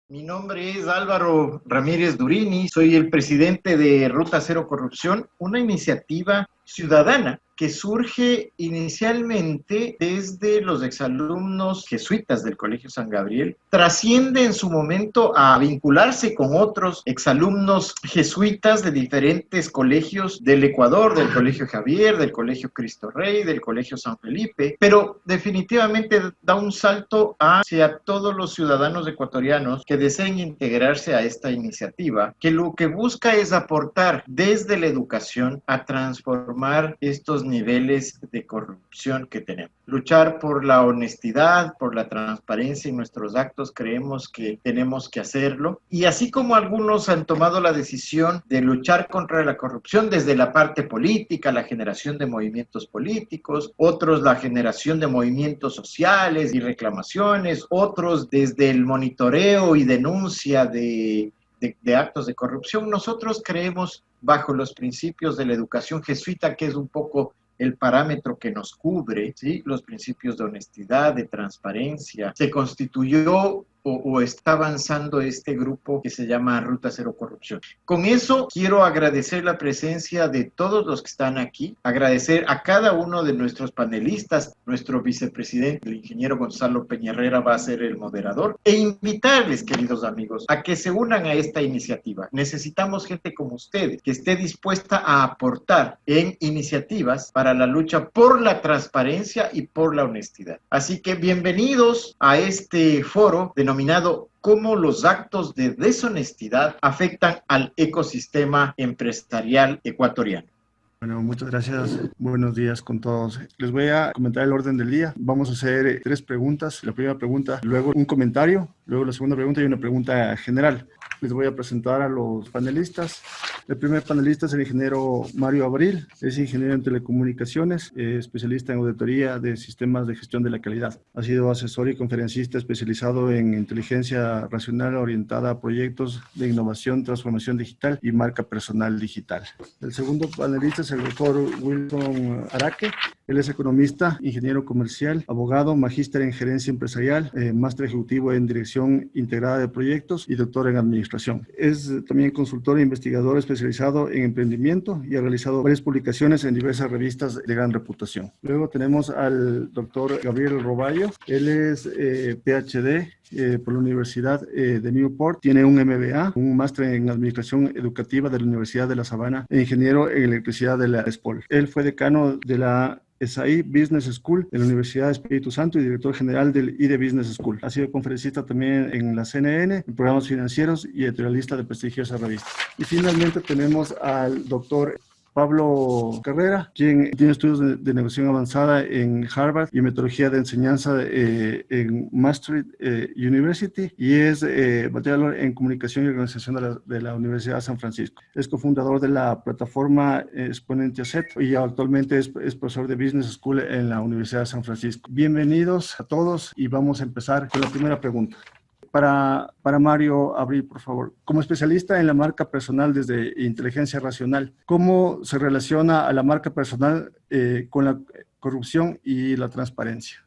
Mi nombre es Álvaro Ramírez Durini, soy el presidente de Ruta Cero Corrupción, una iniciativa ciudadana que surge inicialmente desde los exalumnos jesuitas del Colegio San Gabriel, trasciende en su momento a vincularse con otros exalumnos jesuitas de diferentes colegios del Ecuador, del Colegio Javier, del Colegio Cristo Rey, del Colegio San Felipe, pero definitivamente da un salto hacia todos los ciudadanos ecuatorianos que deseen integrarse a esta iniciativa, que lo que busca es aportar desde la educación a transformar estos niveles de corrupción que tenemos. Luchar por la honestidad, por la transparencia en nuestros actos, creemos que tenemos que hacerlo. Y así como algunos han tomado la decisión de luchar contra la corrupción desde la parte política, la generación de movimientos políticos, otros la generación de movimientos sociales y reclamaciones, otros desde el monitoreo y denuncia de actos de corrupción, nosotros creemos bajo los principios de la educación jesuita, que es un poco el parámetro que nos cubre, ¿sí? Los principios de honestidad, de transparencia. Se constituyó o está avanzando este grupo que se llama Ruta Cero Corrupción. Con eso quiero agradecer la presencia de todos los que están aquí, agradecer a cada uno de nuestros panelistas, nuestro vicepresidente, el ingeniero Gonzalo Peñarrera, va a ser el moderador, e invitarles, queridos amigos, a que se unan a esta iniciativa. Necesitamos gente como ustedes, que esté dispuesta a aportar en iniciativas para la lucha por la transparencia y por la honestidad. Así que bienvenidos a este foro denominado cómo los actos de deshonestidad afectan al ecosistema empresarial ecuatoriano. Bueno, muchas gracias. Buenos días con todos. Les voy a comentar el orden del día. Vamos a hacer 3 preguntas. La primera pregunta, luego un comentario, luego la segunda pregunta y una pregunta general. Les voy a presentar a los panelistas. El primer panelista es el ingeniero Mario Abril. Es ingeniero en telecomunicaciones, especialista en auditoría de sistemas de gestión de la calidad. Ha sido asesor y conferencista especializado en inteligencia racional orientada a proyectos de innovación, transformación digital y marca personal digital. El segundo panelista es el doctor Wilson Araque. Él es economista, ingeniero comercial, abogado, magíster en gerencia empresarial, máster ejecutivo en dirección integrada de proyectos y doctor en administración. Es también consultor e investigador especializado en emprendimiento y ha realizado varias publicaciones en diversas revistas de gran reputación. Luego tenemos al doctor Gabriel Roballo. Él es PhD por la Universidad de Newport, tiene un MBA, un máster en Administración Educativa de la Universidad de La Sabana e ingeniero en Electricidad de la ESPOL. Él fue decano de la SAI Business School de la Universidad de Espíritu Santo y director general del IDE Business School. Ha sido conferencista también en la CNN, en programas financieros y editorialista de prestigiosas revistas. Y finalmente tenemos al doctor Pablo Carrera, quien tiene estudios de negociación avanzada en Harvard y metodología de enseñanza en Maastricht University y es bachelor en comunicación y organización de la Universidad de San Francisco. Es cofundador de la plataforma Exponential Set y actualmente es profesor de Business School en la Universidad de San Francisco. Bienvenidos a todos y vamos a empezar con la primera pregunta. Para Mario Abril, por favor. Como especialista en la marca personal desde inteligencia racional, ¿cómo se relaciona a la marca personal con la corrupción y la transparencia?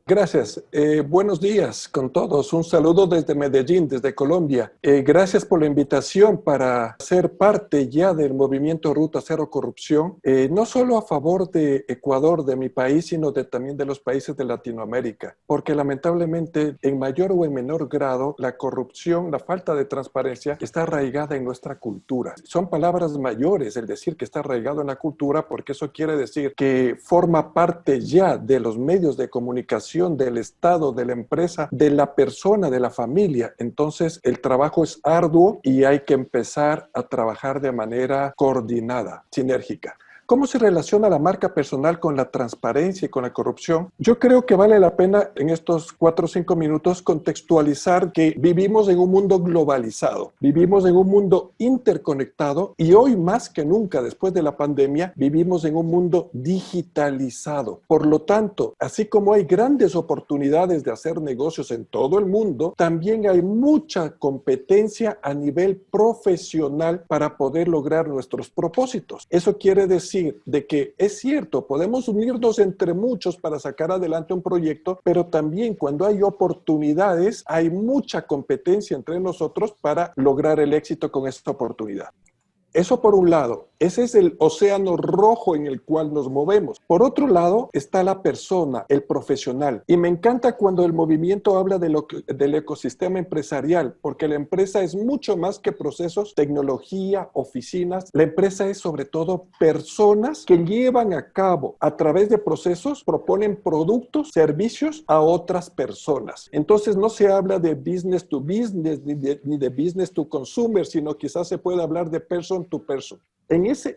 Gracias. Buenos días con todos. Un saludo desde Medellín, desde Colombia. Gracias por la invitación para ser parte ya del movimiento Ruta Cero Corrupción, no solo a favor de Ecuador, de mi país, sino también de los países de Latinoamérica, porque lamentablemente en mayor o en menor grado la corrupción, la falta de transparencia está arraigada en nuestra cultura. Son palabras mayores el decir que está arraigado en la cultura, porque eso quiere decir que forma parte ya de los medios de comunicación, del Estado, de la empresa, de la persona, de la familia. Entonces, el trabajo es arduo y hay que empezar a trabajar de manera coordinada, sinérgica. ¿Cómo se relaciona la marca personal con la transparencia y con la corrupción? Yo creo que vale la pena en estos 4 o 5 minutos contextualizar que vivimos en un mundo globalizado, vivimos en un mundo interconectado y hoy más que nunca después de la pandemia vivimos en un mundo digitalizado. Por lo tanto, así como hay grandes oportunidades de hacer negocios en todo el mundo, también hay mucha competencia a nivel profesional para poder lograr nuestros propósitos. Eso quiere decir decir de que es cierto, podemos unirnos entre muchos para sacar adelante un proyecto, pero también cuando hay oportunidades, hay mucha competencia entre nosotros para lograr el éxito con esta oportunidad. Eso por un lado, ese es el océano rojo en el cual nos movemos. Por otro lado está la persona, el profesional. Y me encanta cuando el movimiento habla del ecosistema empresarial, porque la empresa es mucho más que procesos, tecnología, oficinas. La empresa es sobre todo personas que llevan a cabo a través de procesos, proponen productos, servicios a otras personas. Entonces no se habla de business to business ni de business to consumer, sino quizás se puede hablar de person to person. Este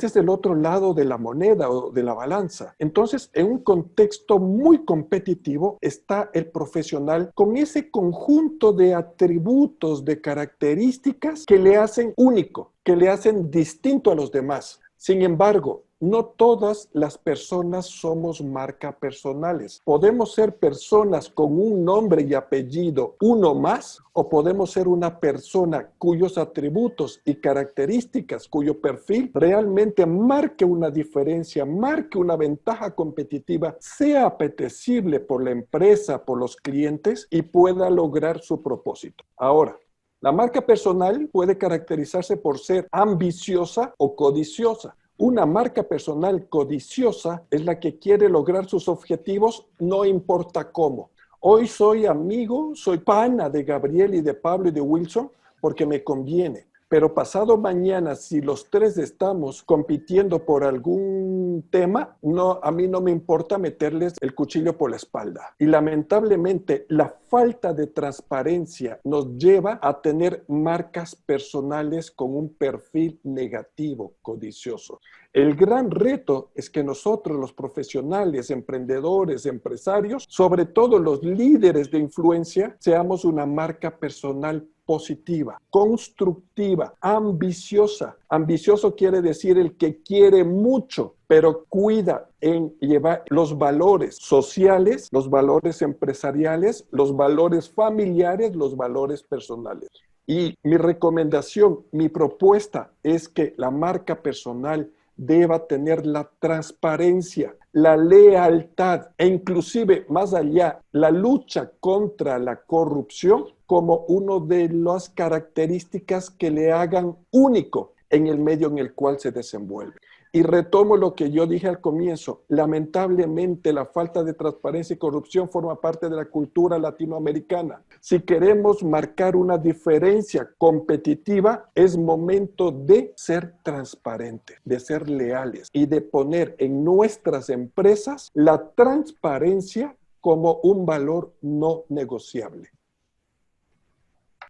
es el otro lado de la moneda o de la balanza. Entonces, en un contexto muy competitivo está el profesional con ese conjunto de atributos, de características que le hacen único, que le hacen distinto a los demás. Sin embargo, no todas las personas somos marca personales. Podemos ser personas con un nombre y apellido, uno más, o podemos ser una persona cuyos atributos y características, cuyo perfil realmente marque una diferencia, marque una ventaja competitiva, sea apetecible por la empresa, por los clientes y pueda lograr su propósito. Ahora, la marca personal puede caracterizarse por ser ambiciosa o codiciosa. Una marca personal codiciosa es la que quiere lograr sus objetivos, no importa cómo. Hoy soy amigo, soy pana de Gabriel y de Pablo y de Wilson porque me conviene. Pero pasado mañana, si los tres estamos compitiendo por algún tema, a mí no me importa meterles el cuchillo por la espalda. Y lamentablemente, la falta de transparencia nos lleva a tener marcas personales con un perfil negativo, codicioso. El gran reto es que nosotros, los profesionales, emprendedores, empresarios, sobre todo los líderes de influencia, seamos una marca personal positiva, constructiva, ambiciosa. Ambicioso quiere decir el que quiere mucho, pero cuida en llevar los valores sociales, los valores empresariales, los valores familiares, los valores personales. Y mi recomendación, mi propuesta es que la marca personal deba tener la transparencia, la lealtad e inclusive más allá, la lucha contra la corrupción como una de las características que le hagan único en el medio en el cual se desenvuelve. Y retomo lo que yo dije al comienzo, lamentablemente la falta de transparencia y corrupción forma parte de la cultura latinoamericana. Si queremos marcar una diferencia competitiva, es momento de ser transparentes, de ser leales y de poner en nuestras empresas la transparencia como un valor no negociable.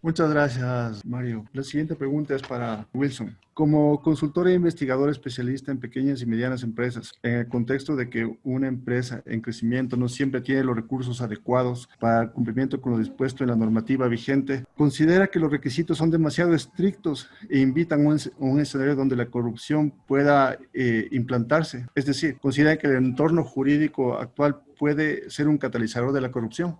Muchas gracias, Mario. La siguiente pregunta es para Wilson. Como consultor e investigador especialista en pequeñas y medianas empresas, en el contexto de que una empresa en crecimiento no siempre tiene los recursos adecuados para el cumplimiento con lo dispuesto en la normativa vigente, ¿considera que los requisitos son demasiado estrictos e invitan a un escenario donde la corrupción pueda implantarse? Es decir, ¿considera que el entorno jurídico actual puede ser un catalizador de la corrupción?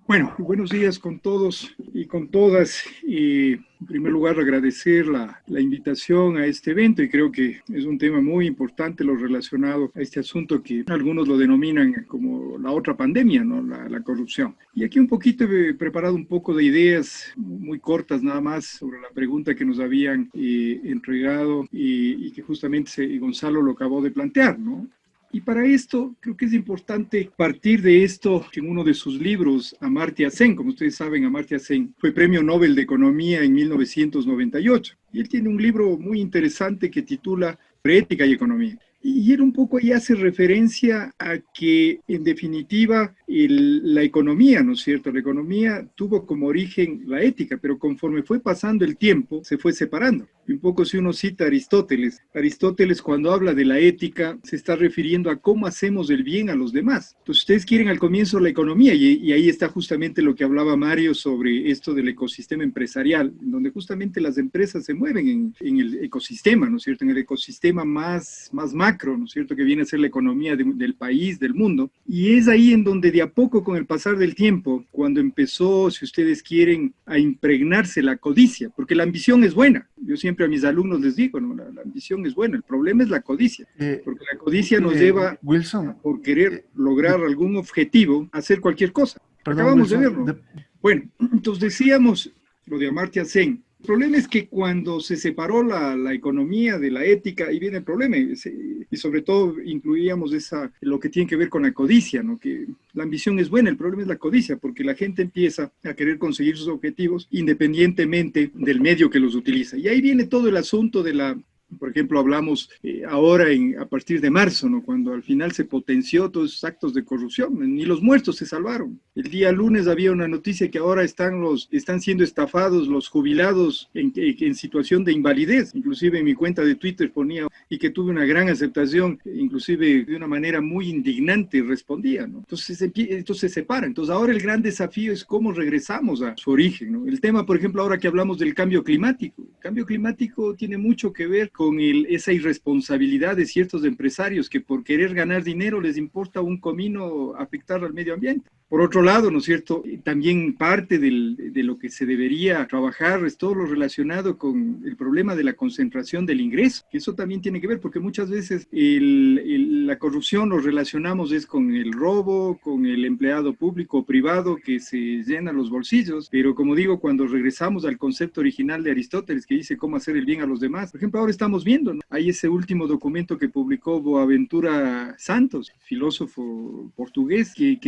Bueno, buenos días con todos y con todas. En primer lugar, agradecer la invitación a este evento y creo que es un tema muy importante lo relacionado a este asunto que algunos lo denominan como la otra pandemia, ¿no? La corrupción. Y aquí un poquito he preparado un poco de ideas muy cortas nada más sobre la pregunta que nos habían entregado y que justamente Gonzalo lo acabó de plantear, ¿no? Y para esto creo que es importante partir de esto que en uno de sus libros, Amartya Sen, como ustedes saben, Amartya Sen fue Premio Nobel de Economía en 1998. Y él tiene un libro muy interesante que titula Ética y Economía. Y él un poco ahí hace referencia a que, en definitiva, la economía, ¿no es cierto? La economía tuvo como origen la ética, pero conforme fue pasando el tiempo, se fue separando. Y un poco si uno cita a Aristóteles cuando habla de la ética se está refiriendo a cómo hacemos el bien a los demás. Entonces ustedes quieren al comienzo la economía y ahí está justamente lo que hablaba Mario sobre esto del ecosistema empresarial, en donde justamente las empresas se mueven en el ecosistema, ¿no es cierto? En el ecosistema más macro macro, ¿no es cierto?, que viene a ser la economía del país, del mundo, y es ahí en donde de a poco, con el pasar del tiempo, cuando empezó, si ustedes quieren, a impregnarse la codicia, porque la ambición es buena. Yo siempre a mis alumnos les digo, ¿no?, la ambición es buena, el problema es la codicia, porque la codicia nos lleva, Wilson, por querer lograr algún objetivo, a hacer cualquier cosa. perdón, Acabamos Wilson, de verlo. Bueno, entontonces decíamos lo de Amartya Sen. El problema es que cuando se separó la economía de la ética, ahí viene el problema, y sobre todo incluíamos lo que tiene que ver con la codicia, ¿no?, que la ambición es buena, el problema es la codicia, porque la gente empieza a querer conseguir sus objetivos independientemente del medio que los utiliza. Y ahí viene todo el asunto de por ejemplo, hablamos ahora a partir de marzo, ¿no?, cuando al final se potenció todos esos actos de corrupción, ni los muertos se salvaron. El día lunes había una noticia que ahora están siendo estafados los jubilados en situación de invalidez. Inclusive en mi cuenta de Twitter ponía, y que tuve una gran aceptación, inclusive de una manera muy indignante respondía, ¿no? Entonces se separa. Entonces ahora el gran desafío es cómo regresamos a su origen, ¿no? El tema, por ejemplo, ahora que hablamos del cambio climático. El cambio climático tiene mucho que ver con esa irresponsabilidad de ciertos empresarios que por querer ganar dinero les importa un comino afectar al medio ambiente. Por otro lado, ¿no es cierto?, también parte de lo que se debería trabajar es todo lo relacionado con el problema de la concentración del ingreso, que eso también tiene que ver, porque muchas veces la corrupción lo relacionamos es con el robo, con el empleado público o privado que se llena los bolsillos, pero como digo, cuando regresamos al concepto original de Aristóteles que dice cómo hacer el bien a los demás, por ejemplo, ahora estamos viendo, ¿no?, hay ese último documento que publicó Boaventura Santos, filósofo portugués, que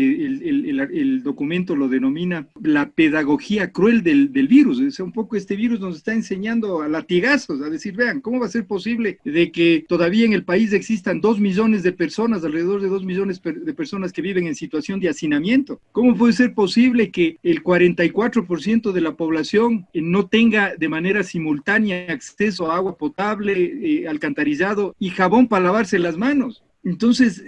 el documento lo denomina la pedagogía cruel del virus. Es un poco este virus nos está enseñando a latigazos, a decir, vean, ¿cómo va a ser posible de que todavía en el país existan 2 millones de personas, alrededor de 2 millones de personas que viven en situación de hacinamiento? ¿Cómo puede ser posible que el 44% de la población no tenga de manera simultánea acceso a agua potable, alcantarillado y jabón para lavarse las manos? Entonces,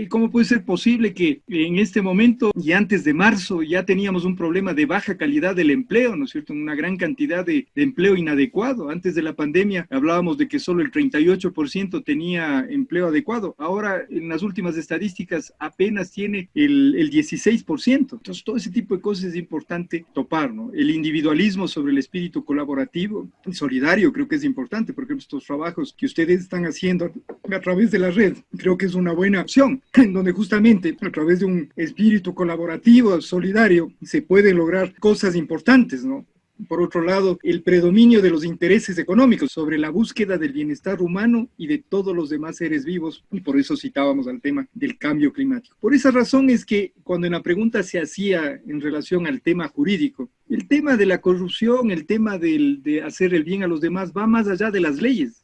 ¿cómo puede ser posible que en este momento y antes de marzo ya teníamos un problema de baja calidad del empleo, ¿no es cierto?, una gran cantidad de empleo inadecuado? Antes de la pandemia hablábamos de que solo el 38% tenía empleo adecuado. Ahora, en las últimas estadísticas, apenas tiene el 16%. Entonces, todo ese tipo de cosas es importante topar, ¿no? El individualismo sobre el espíritu colaborativo y solidario creo que es importante, porque estos trabajos que ustedes están haciendo a través de la red, creo que es una buena opción, en donde justamente a través de un espíritu colaborativo, solidario, se pueden lograr cosas importantes, ¿no? Por otro lado, el predominio de los intereses económicos sobre la búsqueda del bienestar humano y de todos los demás seres vivos, y por eso citábamos al tema del cambio climático. Por esa razón es que cuando en la pregunta se hacía en relación al tema jurídico, el tema de la corrupción, el tema de hacer el bien a los demás va más allá de las leyes.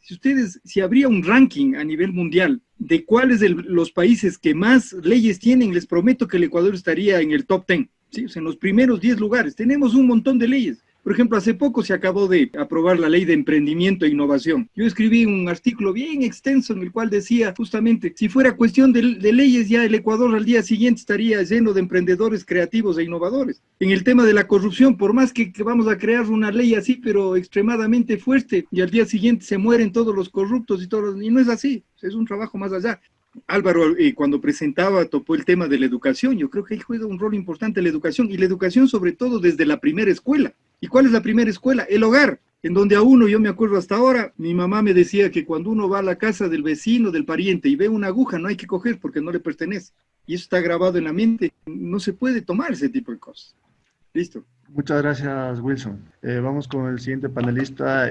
Si habría un ranking a nivel mundial de cuáles de los países que más leyes tienen, les prometo que el Ecuador estaría en el top 10, ¿sí? O sea, en los primeros 10 lugares. Tenemos un montón de leyes. Por ejemplo, hace poco se acabó de aprobar la ley de emprendimiento e innovación. Yo escribí un artículo bien extenso en el cual decía justamente, si fuera cuestión de leyes, ya el Ecuador al día siguiente estaría lleno de emprendedores creativos e innovadores. En el tema de la corrupción, por más que vamos a crear una ley así, pero extremadamente fuerte, y al día siguiente se mueren todos los corruptos y no es así, es un trabajo más allá. Álvaro, cuando presentaba, topó el tema de la educación. Yo creo que ahí juega un rol importante la educación, y la educación sobre todo desde la primera escuela. ¿Y cuál es la primera escuela? El hogar, en donde yo me acuerdo hasta ahora, mi mamá me decía que cuando uno va a la casa del vecino, del pariente, y ve una aguja, no hay que coger porque no le pertenece. Y eso está grabado en la mente. No se puede tomar ese tipo de cosas. Listo. Muchas gracias, Wilson. Vamos con el siguiente panelista,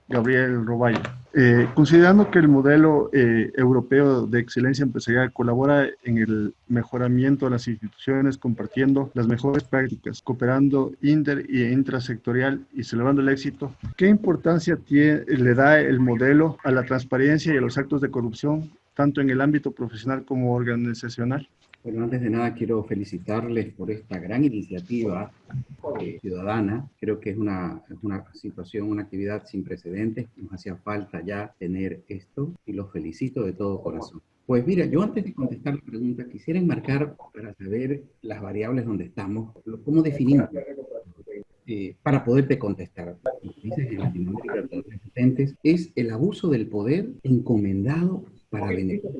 Gabriel Roballo. Considerando que el modelo europeo de excelencia empresarial colabora en el mejoramiento de las instituciones, compartiendo las mejores prácticas, cooperando inter y intrasectorial y celebrando el éxito, ¿qué importancia le da el modelo a la transparencia y a los actos de corrupción, tanto en el ámbito profesional como organizacional? Bueno, antes de nada quiero felicitarles por esta gran iniciativa ciudadana. Creo que es una situación, una actividad sin precedentes. Nos hacía falta ya tener esto y los felicito de todo corazón. Pues mira, yo antes de contestar la pregunta quisiera enmarcar para saber las variables donde estamos, cómo definimos para poderte contestar. Como dices, en Latinoamérica, los antecedentes es el abuso del poder encomendado para beneficio.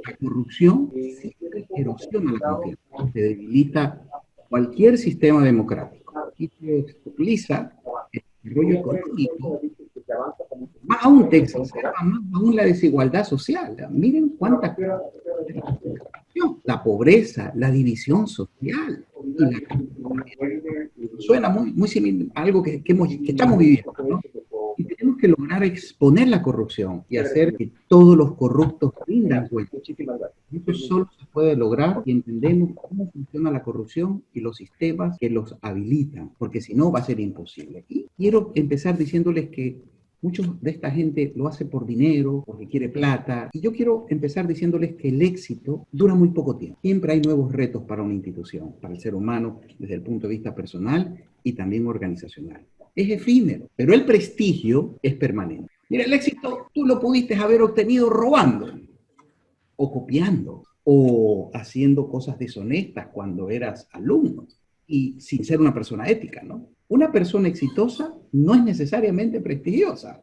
La corrupción siempre erosiona la confianza, se debilita cualquier sistema democrático y se obstaculiza el desarrollo económico. Más aún te exacerba más aún la desigualdad social. Miren cuánta la pobreza, la división social y la suena muy similar a algo que estamos viviendo, ¿no? Y tenemos que lograr exponer la corrupción y hacer que todos los corruptos rindan cuentas. Esto solo se puede lograr si entendemos cómo funciona la corrupción y los sistemas que los habilitan, porque si no va a ser imposible. Y quiero empezar diciéndoles que muchos de esta gente lo hace por dinero, porque quiere plata. Y yo quiero empezar diciéndoles que el éxito dura muy poco tiempo. Siempre hay nuevos retos para una institución, para el ser humano, desde el punto de vista personal y también organizacional. Es efímero, pero el prestigio es permanente. Mira, el éxito tú lo pudiste haber obtenido robando, o copiando, o haciendo cosas deshonestas cuando eras alumno, y sin ser una persona ética, ¿no? Una persona exitosa no es necesariamente prestigiosa,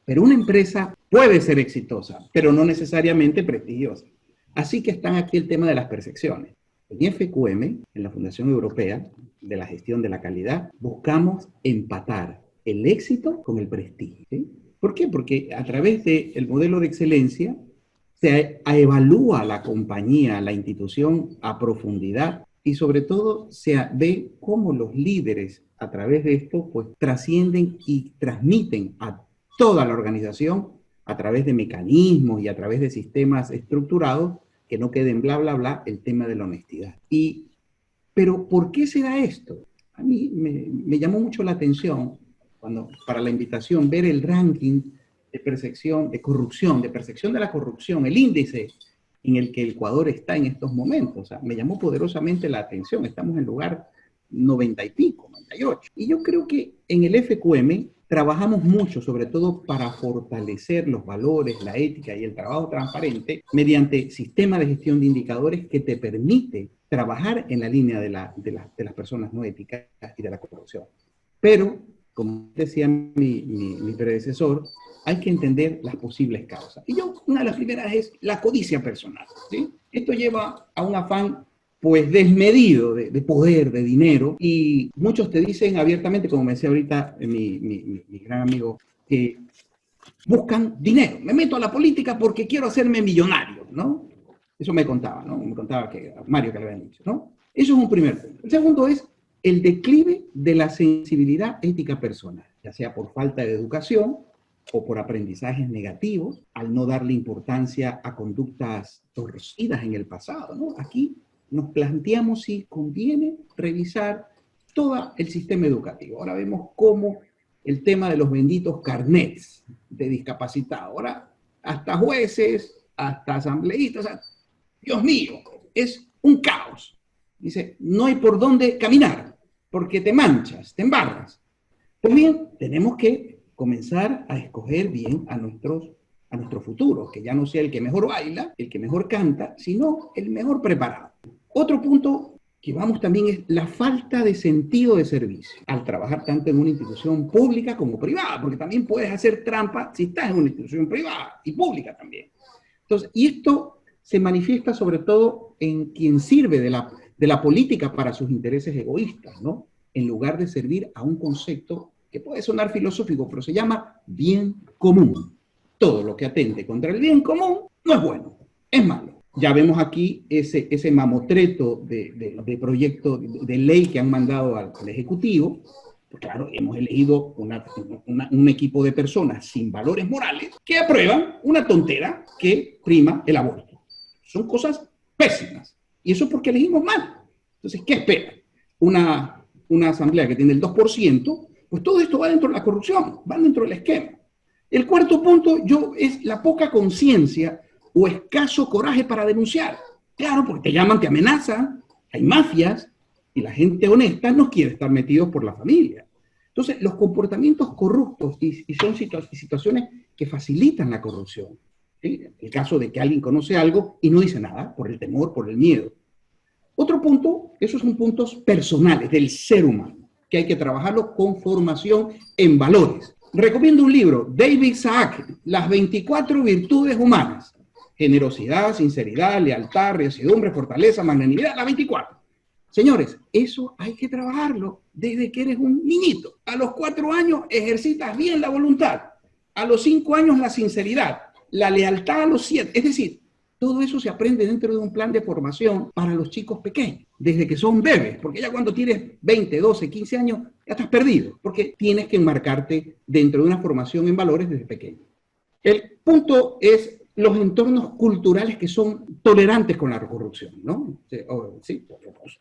pero una empresa puede ser exitosa, pero no necesariamente prestigiosa. Así que están aquí el tema de las percepciones. En FQM, en la Fundación Europea de la Gestión de la Calidad, buscamos empatar el éxito con el prestigio, ¿sí? ¿Por qué? Porque a través del modelo de excelencia se evalúa la compañía, la institución a profundidad y sobre todo se ve cómo los líderes a través de esto pues trascienden y transmiten a toda la organización a través de mecanismos y a través de sistemas estructurados que no queden bla, bla, bla, el tema de la honestidad. Pero ¿por qué se da esto? A mí me llamó mucho la atención para la invitación, ver el ranking de percepción de corrupción, de percepción de la corrupción, el índice en el que el Ecuador está en estos momentos. O sea, me llamó poderosamente la atención. Estamos en lugar 90 y pico, 98. Y yo creo que en el FQM trabajamos mucho, sobre todo para fortalecer los valores, la ética y el trabajo transparente mediante sistema de gestión de indicadores que te permite trabajar en la línea de las personas no éticas y de la corrupción. Pero, como decía mi predecesor, hay que entender las posibles causas. Y una de las primeras es la codicia personal, ¿sí? Esto lleva a un afán pues desmedido de poder, de dinero, y muchos te dicen abiertamente, como me decía ahorita mi gran amigo, que buscan dinero. Me meto a la política porque quiero hacerme millonario, ¿no? Eso me contaba, ¿no? Me contaba que Mario que le habían dicho, ¿no? Eso es un primer punto. El segundo es el declive de la sensibilidad ética personal, ya sea por falta de educación o por aprendizajes negativos, al no darle importancia a conductas torcidas en el pasado, ¿no? Aquí nos planteamos si conviene revisar todo el sistema educativo. Ahora vemos cómo el tema de los benditos carnets de discapacitados, ahora hasta jueces, hasta asambleístas, o sea, Dios mío, es un caos. Dice, no hay por dónde caminar, porque te manchas, te embarras. Pues bien, tenemos que comenzar a escoger bien a nuestro futuro, que ya no sea el que mejor baila, el que mejor canta, sino el mejor preparado. Otro punto que vamos también es la falta de sentido de servicio al trabajar tanto en una institución pública como privada, porque también puedes hacer trampa si estás en una institución privada y pública también. Entonces, y esto se manifiesta sobre todo en quien sirve de la política para sus intereses egoístas, ¿no? En lugar de servir a un concepto que puede sonar filosófico, pero se llama bien común. Todo lo que atente contra el bien común no es bueno, es malo. Ya vemos aquí ese mamotreto de proyecto de ley que han mandado al Ejecutivo. Pues claro, hemos elegido un equipo de personas sin valores morales que aprueban una tontera que prima el aborto. Son cosas pésimas. Y eso porque elegimos mal. Entonces, ¿qué esperan? Una asamblea que tiene el 2%, pues todo esto va dentro de la corrupción, va dentro del esquema. El cuarto punto es la poca conciencia o escaso coraje para denunciar. Claro, porque te llaman, te amenazan, hay mafias, y la gente honesta no quiere estar metidos por la familia. Entonces, los comportamientos corruptos y son situaciones que facilitan la corrupción. ¿Sí? El caso de que alguien conoce algo y no dice nada por el temor, por el miedo. Otro punto, esos son puntos personales del ser humano, que hay que trabajarlo con formación en valores. recomiendo un libro, David Isaac, Las 24 virtudes humanas. Generosidad, sinceridad, lealtad, resiedumbre, fortaleza, magnanimidad, las 24. Señores, eso hay que trabajarlo desde que eres un niñito. A los 4 años ejercitas bien la voluntad. A los 5 años la sinceridad, la lealtad a los 7. Es decir, todo eso se aprende dentro de un plan de formación para los chicos pequeños, desde que son bebés, porque ya cuando tienes 20, 12, 15 años, ya estás perdido, porque tienes que enmarcarte dentro de una formación en valores desde pequeño. El punto es los entornos culturales que son tolerantes con la corrupción, ¿no? Sí,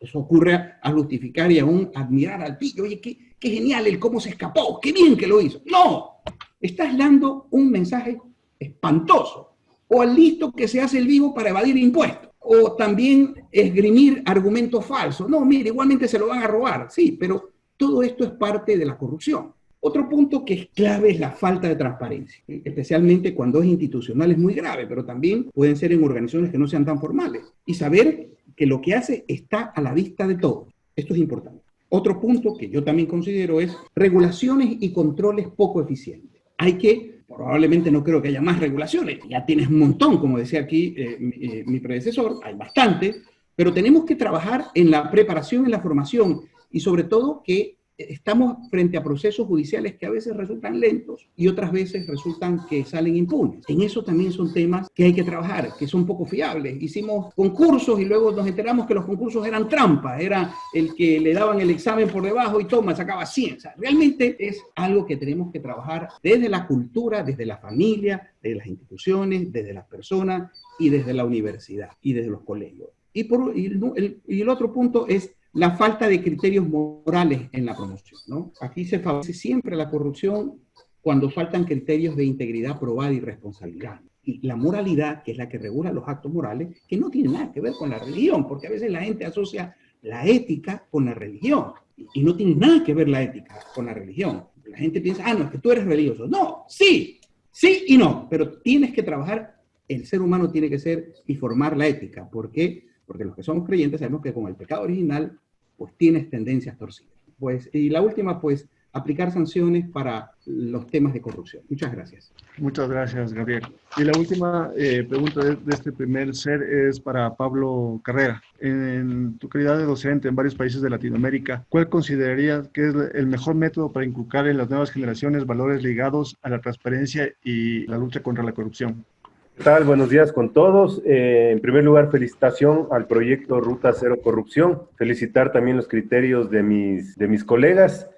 eso ocurre a justificar y aún admirar al pillo. Oye, qué genial el cómo se escapó, qué bien que lo hizo. ¡No! Estás dando un mensaje espantoso. O al listo que se hace el vivo para evadir impuestos. O también esgrimir argumentos falsos. No, mire, igualmente se lo van a robar. Sí, pero todo esto es parte de la corrupción. Otro punto que es clave es la falta de transparencia, especialmente cuando es institucional es muy grave, pero también pueden ser en organizaciones que no sean tan formales. Y saber que lo que hace está a la vista de todos. Esto es importante. Otro punto que yo también considero es regulaciones y controles poco eficientes. Probablemente no creo que haya más regulaciones, ya tienes un montón, como decía aquí mi predecesor, hay bastante, pero tenemos que trabajar en la preparación, en la formación y sobre todo que estamos frente a procesos judiciales que a veces resultan lentos y otras veces resultan que salen impunes. En eso también son temas que hay que trabajar, que son poco fiables. Hicimos concursos y luego nos enteramos que los concursos eran trampas, era el que le daban el examen por debajo y toma, sacaba 100. O sea, realmente es algo que tenemos que trabajar desde la cultura, desde la familia, desde las instituciones, desde las personas y desde la universidad y desde los colegios. Y el otro punto es la falta de criterios morales en la promoción, ¿no? Aquí se favorece siempre la corrupción cuando faltan criterios de integridad probada y responsabilidad. Y la moralidad, que es la que regula los actos morales, que no tiene nada que ver con la religión, porque a veces la gente asocia la ética con la religión, y no tiene nada que ver la ética con la religión. La gente piensa, no, es que tú eres religioso. No, sí y no, pero tienes que trabajar, el ser humano tiene que ser y formar la ética. ¿Por qué? Porque los que somos creyentes sabemos que con el pecado original pues tienes tendencias torcidas. Y la última, pues, aplicar sanciones para los temas de corrupción. Muchas gracias. Muchas gracias, Gabriel. Y la última pregunta de este primer ser es para Pablo Carrera. En tu calidad de docente en varios países de Latinoamérica, ¿cuál considerarías que es el mejor método para inculcar en las nuevas generaciones valores ligados a la transparencia y la lucha contra la corrupción? ¿Qué tal? Buenos días con todos. En primer lugar, felicitación al proyecto Ruta Cero Corrupción. Felicitar también los criterios de mis colegas.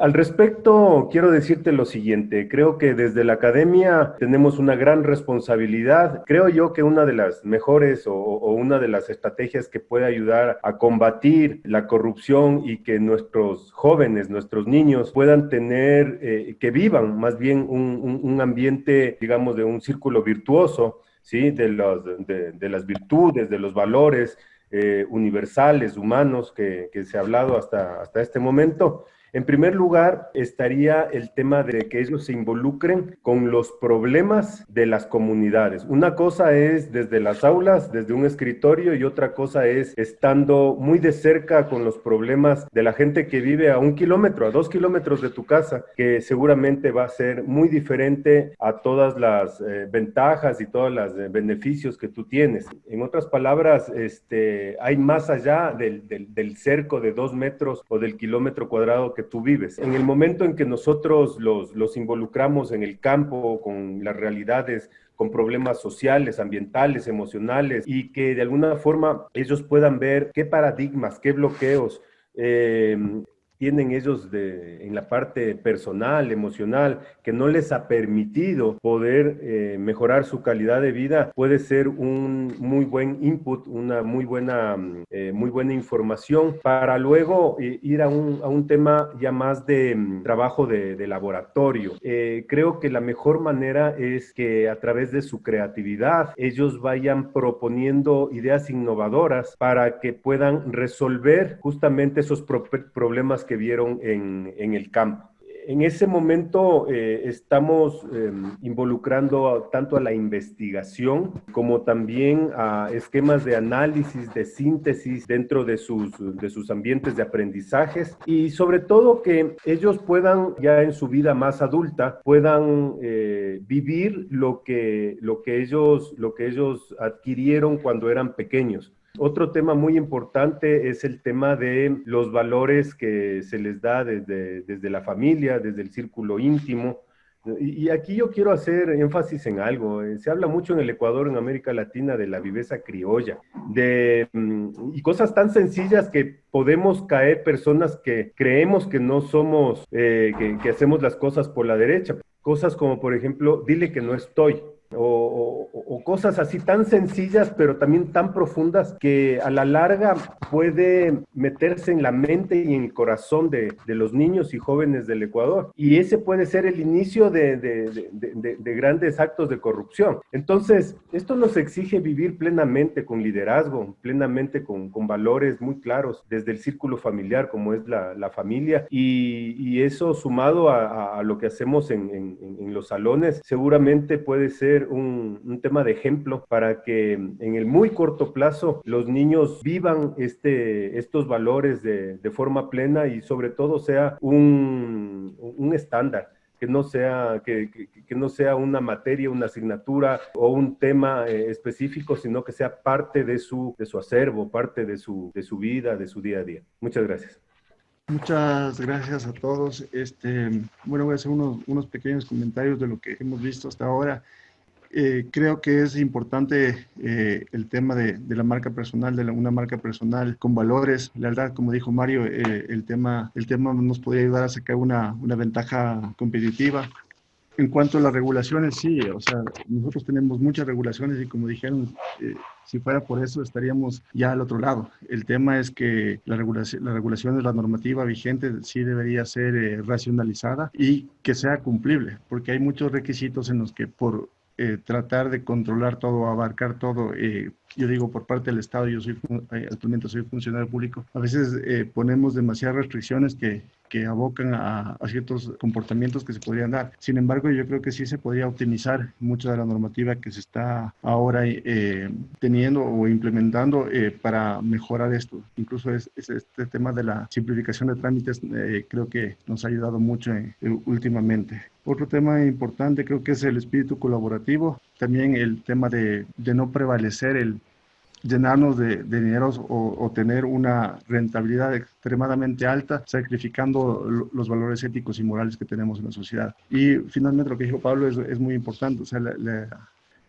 Al respecto, quiero decirte lo siguiente. Creo que desde la academia tenemos una gran responsabilidad. Creo yo que una de las mejores o una de las estrategias que puede ayudar a combatir la corrupción y que nuestros jóvenes, nuestros niños puedan tener, que vivan más bien un ambiente, digamos, de un círculo virtuoso, ¿sí? De las virtudes, de los valores universales, humanos que se ha hablado hasta este momento. En primer lugar, estaría el tema de que ellos se involucren con los problemas de las comunidades. Una cosa es desde las aulas, desde un escritorio, y otra cosa es estando muy de cerca con los problemas de la gente que vive a 1 kilómetro, a 2 kilómetros de tu casa, que seguramente va a ser muy diferente a todas las ventajas y todos los beneficios que tú tienes. En otras palabras, hay más allá del cerco de 2 metros o del kilómetro cuadrado que tú vives. En el momento en que nosotros los involucramos en el campo, con las realidades, con problemas sociales, ambientales, emocionales, y que de alguna forma ellos puedan ver qué paradigmas, qué bloqueos tienen ellos en la parte personal, emocional, que no les ha permitido poder mejorar su calidad de vida, puede ser un muy buen input, una muy buena información para luego ir a un tema ya más de trabajo de laboratorio. Creo que la mejor manera es que a través de su creatividad ellos vayan proponiendo ideas innovadoras para que puedan resolver justamente esos problemas que vieron en el campo. En ese momento estamos involucrando tanto a la investigación como también a esquemas de análisis, de síntesis dentro de sus ambientes de aprendizajes, y sobre todo que ellos puedan ya en su vida más adulta puedan vivir lo que ellos adquirieron cuando eran pequeños. Otro tema muy importante es el tema de los valores que se les da desde la familia, desde el círculo íntimo. Y aquí yo quiero hacer énfasis en algo. Se habla mucho en el Ecuador, en América Latina, de la viveza criolla, y cosas tan sencillas que podemos caer personas que creemos que no somos, que hacemos las cosas por la derecha. Cosas como, por ejemplo, dile que no estoy. O cosas así tan sencillas, pero también tan profundas que a la larga puede meterse en la mente y en el corazón de los niños y jóvenes del Ecuador. Y ese puede ser el inicio de grandes actos de corrupción. Entonces, esto nos exige vivir plenamente con liderazgo, plenamente con valores muy claros desde el círculo familiar, como es la familia, y eso sumado a lo que hacemos en los salones, seguramente puede ser un tema de ejemplo para que en el muy corto plazo los niños vivan estos valores de forma plena, y sobre todo sea un estándar, que no sea una materia, una asignatura o un tema específico, sino que sea parte de su acervo, parte de su vida, de su día a día. Muchas gracias. Muchas gracias a todos. Bueno, voy a hacer unos pequeños comentarios de lo que hemos visto hasta ahora. Creo que es importante el tema de la marca personal, una marca personal con valores. La verdad, como dijo Mario, el tema nos podría ayudar a sacar una ventaja competitiva. En cuanto a las regulaciones, sí, o sea, nosotros tenemos muchas regulaciones y como dijeron, si fuera por eso estaríamos ya al otro lado. El tema es que la regulación de la normativa vigente sí debería ser racionalizada y que sea cumplible, porque hay muchos requisitos en los que por tratar de controlar todo, abarcar todo, yo digo por parte del Estado, yo actualmente soy funcionario público, a veces ponemos demasiadas restricciones que abocan a ciertos comportamientos que se podrían dar. Sin embargo, yo creo que sí se podría optimizar mucha de la normativa que se está ahora teniendo o implementando para mejorar esto. Incluso este tema de la simplificación de trámites creo que nos ha ayudado mucho últimamente. Otro tema importante creo que es el espíritu colaborativo, también el tema de no prevalecer el llenarnos de dinero o tener una rentabilidad extremadamente alta, sacrificando los valores éticos y morales que tenemos en la sociedad. Y finalmente lo que dijo Pablo es muy importante, o sea,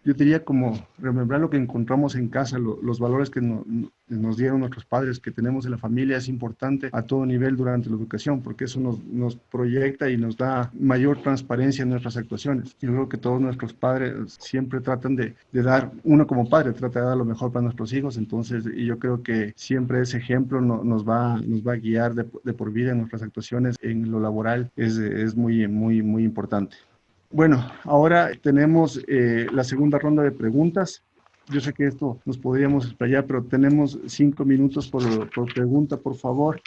yo diría como remembrar lo que encontramos en casa, los valores que nos dieron nuestros padres, que tenemos en la familia, es importante a todo nivel durante la educación, porque eso nos proyecta y nos da mayor transparencia en nuestras actuaciones. Yo creo que todos nuestros padres siempre tratan de dar, uno como padre trata de dar lo mejor para nuestros hijos, entonces y yo creo que siempre ese ejemplo nos va a guiar de por vida en nuestras actuaciones en lo laboral, es muy, muy, muy importante. Bueno, ahora tenemos la segunda ronda de preguntas. Yo sé que esto nos podríamos explayar, pero tenemos 5 minutos por pregunta, por favor.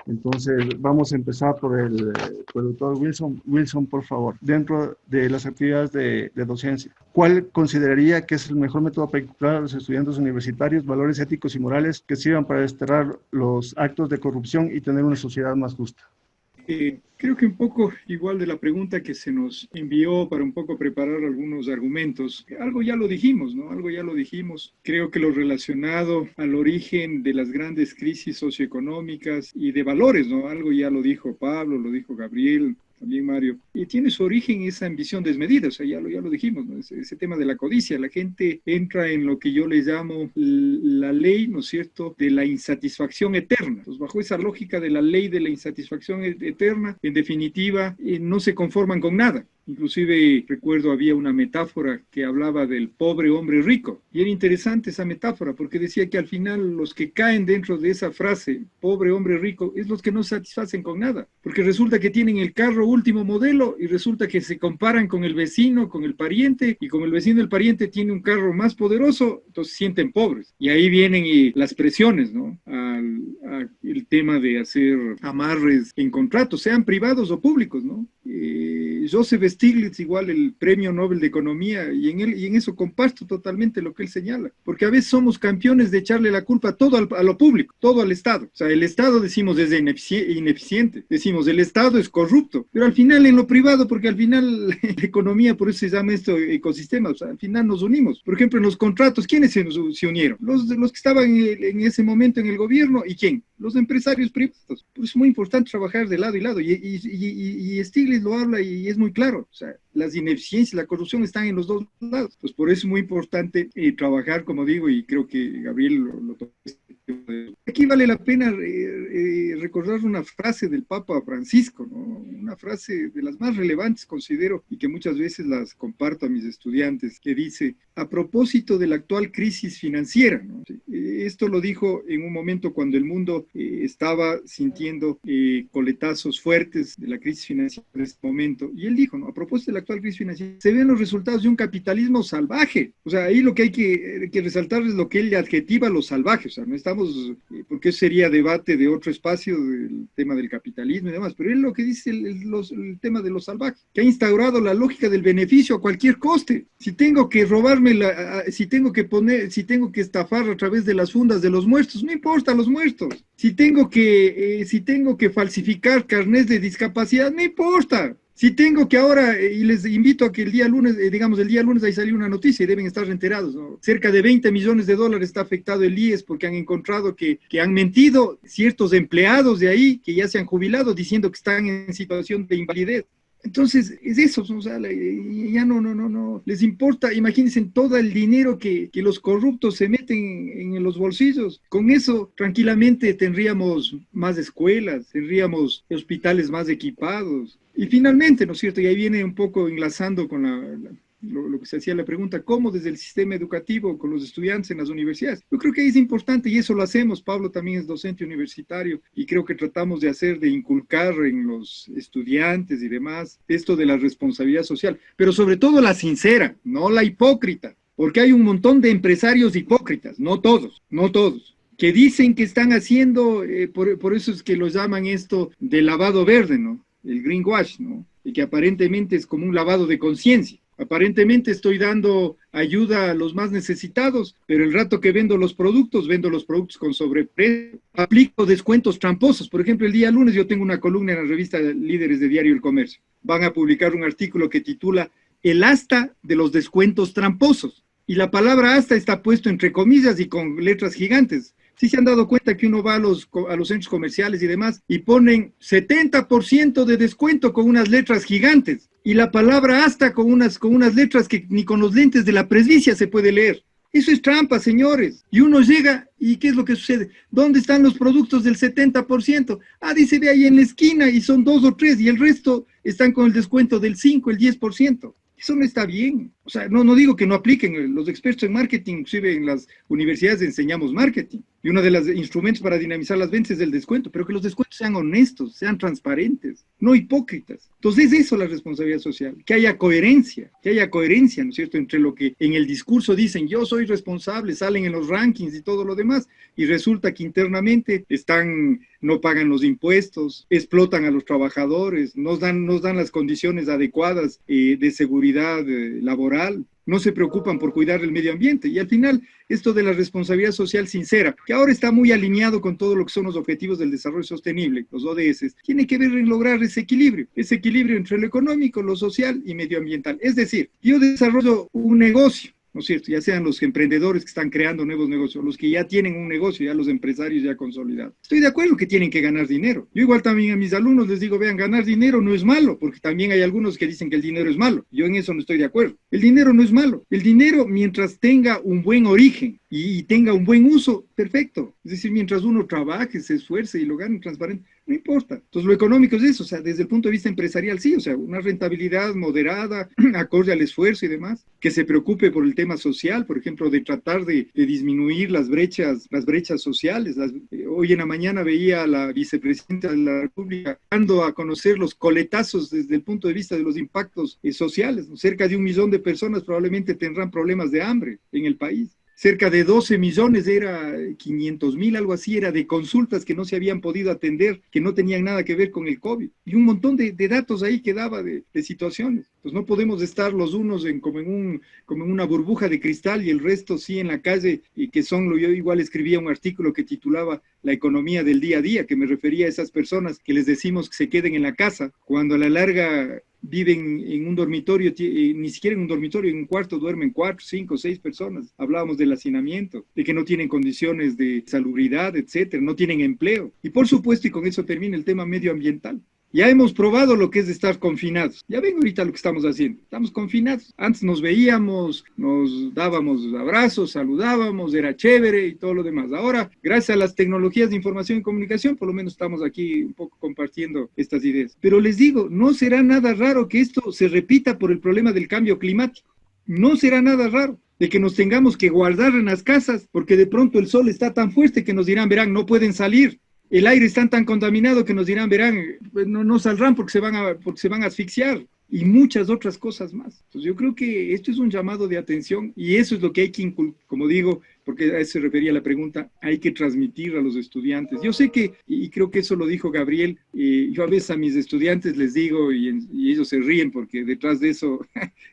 Entonces, vamos a empezar por el doctor Wilson. Wilson, por favor, dentro de las actividades de docencia, ¿cuál consideraría que es el mejor método para inculcar a los estudiantes universitarios valores éticos y morales que sirvan para desterrar los actos de corrupción y tener una sociedad más justa? Creo que un poco igual de la pregunta que se nos envió para un poco preparar algunos argumentos. Algo ya lo dijimos, ¿no? Algo ya lo dijimos. Creo que lo relacionado al origen de las grandes crisis socioeconómicas y de valores, ¿no? Algo ya lo dijo Pablo, lo dijo Gabriel, también Mario, y tiene su origen esa ambición desmedida, o sea, ya lo dijimos, ¿no? Ese tema de la codicia, la gente entra en lo que yo le llamo la ley, ¿no es cierto?, de la insatisfacción eterna. Entonces, bajo esa lógica de la ley de la insatisfacción eterna, en definitiva, no se conforman con nada. Inclusive recuerdo había una metáfora que hablaba del pobre hombre rico, y era interesante esa metáfora porque decía que al final los que caen dentro de esa frase, pobre hombre rico, es los que no se satisfacen con nada, porque resulta que tienen el carro último modelo y resulta que se comparan con el vecino, con el pariente, y como el vecino del pariente tiene un carro más poderoso, entonces se sienten pobres. Y ahí vienen las presiones, ¿no? El tema de hacer amarres en contratos, sean privados o públicos, ¿no? Joseph Stiglitz, igual el premio Nobel de Economía, y en eso comparto totalmente lo que él señala, porque a veces somos campeones de echarle la culpa todo a lo público, todo al Estado. O sea, el Estado decimos es ineficiente, decimos el Estado es corrupto, pero al final en lo privado, porque al final la economía, por eso se llama esto ecosistema, o sea, al final nos unimos. Por ejemplo, en los contratos, ¿quiénes se unieron? Los que estaban en ese momento en el gobierno, ¿y quién? Los empresarios privados. Por eso es muy importante trabajar de lado y lado, y Stiglitz lo habla y es muy claro, o sea, las ineficiencias, la corrupción están en los dos lados. Pues por eso es muy importante trabajar, como digo, y creo que Gabriel lo tocó. Aquí vale la pena recordar una frase del Papa Francisco, ¿no? Una frase de las más relevantes, considero, y que muchas veces las comparto a mis estudiantes, que dice, a propósito de la actual crisis financiera, ¿no? Esto lo dijo en un momento cuando el mundo estaba sintiendo coletazos fuertes de la crisis financiera de ese momento, y él dijo, ¿no? A propósito de la actual crisis financiera, se ven los resultados de un capitalismo salvaje. O sea, ahí lo que hay que resaltar es lo que él le adjetiva a lo salvaje. O sea, no estamos, porque eso sería debate de otro espacio, del tema del capitalismo y demás, pero él lo que dice el tema de lo salvaje, que ha instaurado la lógica del beneficio a cualquier coste. Si tengo que robarme, si tengo que estafar a través de las fundas de los muertos, no importa los muertos. Si tengo que falsificar carnés de discapacidad, no importa. Si tengo que ahora, y les invito a que el día lunes ahí salió una noticia y deben estar enterados, ¿no? Cerca de $20 millones está afectado el IES porque han encontrado que han mentido ciertos empleados de ahí que ya se han jubilado diciendo que están en situación de invalidez. Entonces, es eso, o sea, ya no les importa. Imagínense todo el dinero que los corruptos se meten en los bolsillos. Con eso, tranquilamente, tendríamos más escuelas, tendríamos hospitales más equipados. Y finalmente, ¿no es cierto? Y ahí viene un poco enlazando con lo que se hacía la pregunta, ¿cómo desde el sistema educativo con los estudiantes en las universidades? Yo creo que ahí es importante y eso lo hacemos. Pablo también es docente universitario y creo que tratamos de inculcar en los estudiantes y demás esto de la responsabilidad social, pero sobre todo la sincera, no la hipócrita, porque hay un montón de empresarios hipócritas, no todos, que dicen que están haciendo, por eso es que lo llaman esto de lavado verde, ¿no? El greenwash, ¿no? Y que aparentemente es como un lavado de conciencia. Aparentemente estoy dando ayuda a los más necesitados, pero el rato que vendo los productos con sobreprecio, aplico descuentos tramposos. Por ejemplo, el día lunes yo tengo una columna en la revista Líderes de Diario El Comercio. Van a publicar un artículo que titula El asta de los descuentos tramposos. Y la palabra asta está puesto entre comillas y con letras gigantes. Sí se han dado cuenta que uno va a los centros comerciales y demás y ponen 70% de descuento con unas letras gigantes y la palabra hasta con unas letras que ni con los lentes de la presbicia se puede leer. Eso es trampa, señores. Y uno llega y ¿qué es lo que sucede? ¿Dónde están los productos del 70%? Dice, ve ahí en la esquina y son 2 o 3 y el resto están con el descuento del 5, el 10%. Eso no está bien. O sea, no digo que no apliquen. Los expertos en marketing, inclusive en las universidades enseñamos marketing. Y uno de los instrumentos para dinamizar las ventas es el descuento, pero que los descuentos sean honestos, sean transparentes, no hipócritas. Entonces es eso la responsabilidad social, que haya coherencia, ¿no es cierto?, entre lo que en el discurso dicen, yo soy responsable, salen en los rankings y todo lo demás, y resulta que internamente no pagan los impuestos, explotan a los trabajadores, nos dan las condiciones adecuadas de seguridad laboral, no se preocupan por cuidar el medio ambiente. Y al final, esto de la responsabilidad social sincera, que ahora está muy alineado con todo lo que son los objetivos del desarrollo sostenible, los ODS, tiene que ver en lograr ese equilibrio entre lo económico, lo social y medioambiental. Es decir, yo desarrollo un negocio, ¿no es cierto? Ya sean los emprendedores que están creando nuevos negocios, los que ya tienen un negocio, ya los empresarios ya consolidados. Estoy de acuerdo que tienen que ganar dinero. Yo igual también a mis alumnos les digo, vean, ganar dinero no es malo, porque también hay algunos que dicen que el dinero es malo. Yo en eso no estoy de acuerdo. El dinero no es malo. El dinero, mientras tenga un buen origen y tenga un buen uso, perfecto. Es decir, mientras uno trabaje, se esfuerce y lo gane transparente, no importa. Entonces, lo económico es eso, o sea, desde el punto de vista empresarial, sí, o sea, una rentabilidad moderada, acorde al esfuerzo y demás, que se preocupe por el tema social, por ejemplo, de tratar de disminuir las brechas sociales. Hoy en la mañana veía a la vicepresidenta de la República dando a conocer los coletazos desde el punto de vista de los impactos sociales, ¿no? Cerca de 1 millón de personas probablemente tendrán problemas de hambre en el país. cerca de 12 millones, era 500,000, algo así, era de consultas que no se habían podido atender, que no tenían nada que ver con el COVID. Y un montón de datos ahí que daba de situaciones. Pues no podemos estar los unos como en una burbuja de cristal y el resto sí en la calle, y que yo igual escribía un artículo que titulaba La economía del día a día, que me refería a esas personas que les decimos que se queden en la casa, cuando a la larga viven en un dormitorio, ni siquiera en un dormitorio, en un cuarto duermen 4, 5, 6 personas. Hablábamos del hacinamiento, de que no tienen condiciones de salubridad, etcétera, no tienen empleo. Y por supuesto, y con eso termina el tema medioambiental. Ya hemos probado lo que es de estar confinados. Ya ven ahorita lo que estamos haciendo. Estamos confinados. Antes nos veíamos, nos dábamos abrazos, saludábamos, era chévere y todo lo demás. Ahora, gracias a las tecnologías de información y comunicación, por lo menos estamos aquí un poco compartiendo estas ideas. Pero les digo, no será nada raro que esto se repita por el problema del cambio climático. No será nada raro de que nos tengamos que guardar en las casas porque de pronto el sol está tan fuerte que nos dirán, verán, no pueden salir. El aire está tan contaminado que nos dirán, verán, no saldrán porque se van a asfixiar, y muchas otras cosas más. Entonces yo creo que esto es un llamado de atención y eso es lo que hay que, como digo, porque a eso se refería la pregunta, hay que transmitir a los estudiantes. Yo sé que, y creo que eso lo dijo Gabriel, yo a veces a mis estudiantes les digo, y ellos se ríen porque detrás de eso,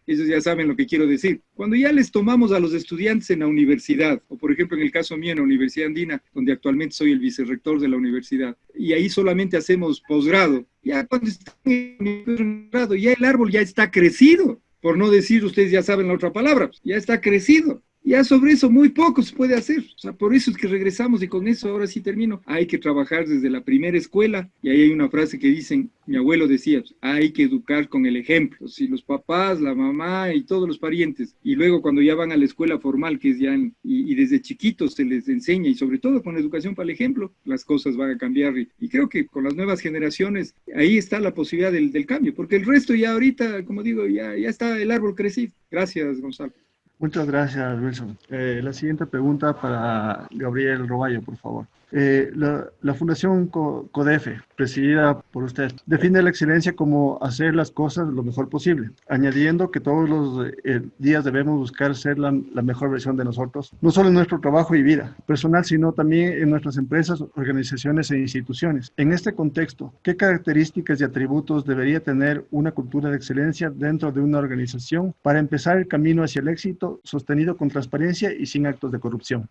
ellos ya saben lo que quiero decir. Cuando ya les tomamos a los estudiantes en la universidad, o por ejemplo en el caso mío en la Universidad Andina, donde actualmente soy el vicerrector de la universidad, y ahí solamente hacemos posgrado, ya cuando están en el posgrado, ya el árbol ya está crecido, por no decir, ustedes ya saben la otra palabra, ya está crecido. Ya sobre eso muy poco se puede hacer. O sea, por eso es que regresamos y con eso ahora sí termino. Hay que trabajar desde la primera escuela y ahí hay una frase que dicen, mi abuelo decía, hay que educar con el ejemplo. Si los papás, la mamá y todos los parientes, y luego cuando ya van a la escuela formal, que es ya, y desde chiquitos se les enseña, y sobre todo con la educación para el ejemplo, las cosas van a cambiar. Y creo que con las nuevas generaciones, ahí está la posibilidad del cambio, porque el resto ya ahorita, como digo, ya está el árbol crecido. Gracias, Gonzalo. Muchas gracias, Wilson. La siguiente pregunta para Gabriel Roballo, por favor. La Fundación CODEFE, presidida por usted, define la excelencia como hacer las cosas lo mejor posible, añadiendo que todos los días debemos buscar ser la mejor versión de nosotros, no solo en nuestro trabajo y vida personal, sino también en nuestras empresas, organizaciones e instituciones. En este contexto, ¿qué características y atributos debería tener una cultura de excelencia dentro de una organización para empezar el camino hacia el éxito sostenido con transparencia y sin actos de corrupción?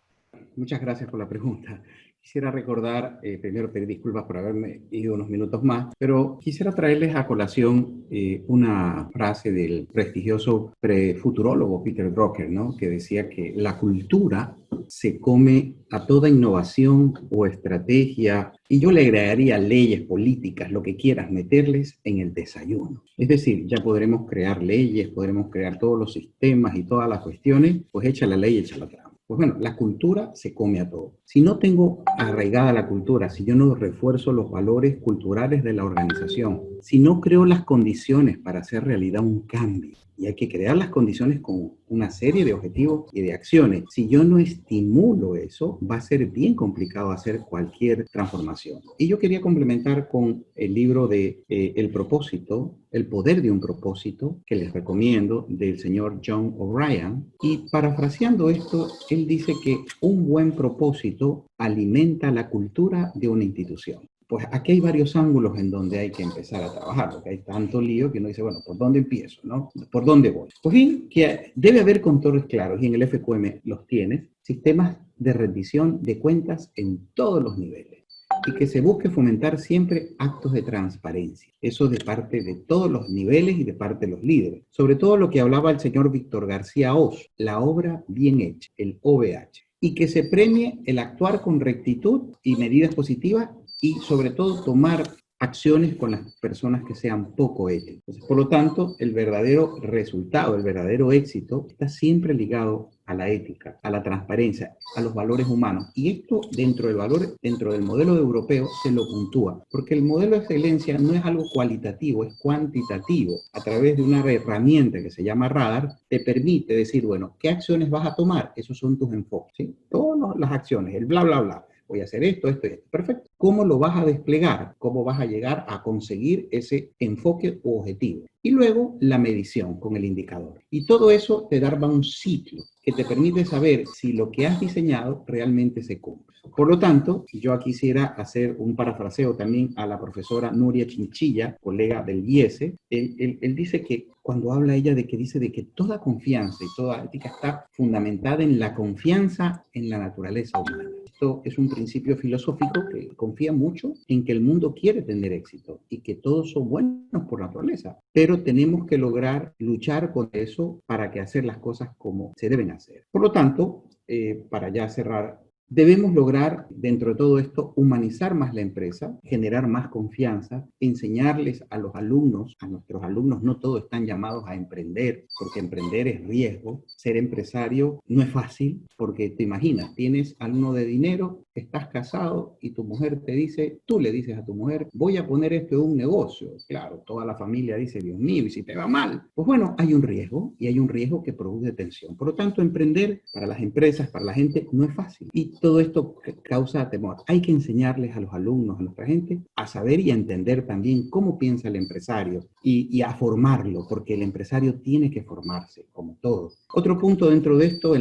Muchas gracias por la pregunta. Quisiera recordar, primero pedir disculpas por haberme ido unos minutos más, pero quisiera traerles a colación una frase del prestigioso futurólogo Peter Drucker, ¿no? Que decía que la cultura se come a toda innovación o estrategia, y yo le agregaría leyes, políticas, lo que quieras meterles en el desayuno. Es decir, ya podremos crear leyes, podremos crear todos los sistemas y todas las cuestiones, pues echa la ley, echa la trampa. Pues bueno, la cultura se come a todo. Si no tengo arraigada la cultura, si yo no refuerzo los valores culturales de la organización, si no creo las condiciones para hacer realidad un cambio, y hay que crear las condiciones con una serie de objetivos y de acciones, si yo no estimulo eso, va a ser bien complicado hacer cualquier transformación. Y yo quería complementar con el libro de El propósito, El poder de un propósito, que les recomiendo, del señor John O'Brien. Y parafraseando esto, él dice que un buen propósito alimenta la cultura de una institución. Pues aquí hay varios ángulos en donde hay que empezar a trabajar, porque hay tanto lío que uno dice, bueno, ¿por dónde empiezo, no? ¿Por dónde voy? Pues bien, que debe haber controles claros, y en el FQM los tienes, sistemas de rendición de cuentas en todos los niveles, y que se busque fomentar siempre actos de transparencia. Eso de parte de todos los niveles y de parte de los líderes. Sobre todo lo que hablaba el señor Víctor García Oz, la obra bien hecha, el OVH. Y que se premie el actuar con rectitud y medidas positivas, y sobre todo tomar acciones con las personas que sean poco éticas. Entonces, por lo tanto, el verdadero resultado, el verdadero éxito está siempre ligado a la ética, a la transparencia, a los valores humanos. Y esto dentro del modelo europeo se lo puntúa, porque el modelo de excelencia no es algo cualitativo, es cuantitativo. A través de una herramienta que se llama radar, te permite decir, bueno, ¿qué acciones vas a tomar? Esos son tus enfoques, ¿sí? Todas las acciones, el bla, bla, bla. Voy a hacer esto, esto y esto. Perfecto. cómo lo vas a desplegar, cómo vas a llegar a conseguir ese enfoque u objetivo. Y luego la medición con el indicador. Y todo eso te da un ciclo que te permite saber si lo que has diseñado realmente se cumple. Por lo tanto, yo quisiera hacer un parafraseo también a la profesora Nuria Chinchilla, colega del IESE. Él dice que cuando habla ella de que toda confianza y toda ética está fundamentada en la confianza en la naturaleza humana. Esto es un principio filosófico que confía mucho en que el mundo quiere tener éxito y que todos son buenos por naturaleza, pero tenemos que lograr luchar con eso para que hacer las cosas como se deben hacer. Por lo tanto, para ya cerrar, debemos lograr, dentro de todo esto, humanizar más la empresa, generar más confianza, enseñarles a los alumnos, a nuestros alumnos, no todos están llamados a emprender, porque emprender es riesgo. Ser empresario no es fácil, porque te imaginas, tienes algo de dinero, estás casado y tu mujer te dice, tú le dices a tu mujer, voy a poner esto en un negocio. Claro, toda la familia dice, Dios mío, ¿y si te va mal? Pues bueno, hay un riesgo y hay un riesgo que produce tensión. Por lo tanto, emprender para las empresas, para la gente, no es fácil. Y todo esto causa temor. Hay que enseñarles a los alumnos, a nuestra gente, a saber y a entender también cómo piensa el empresario y a formarlo, porque el empresario tiene que formarse, como todo. Otro punto dentro de esto,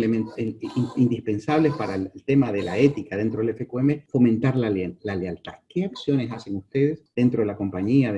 indispensable para el tema de la ética dentro del FQM, fomentar la lealtad. ¿Qué acciones hacen ustedes dentro de la compañía,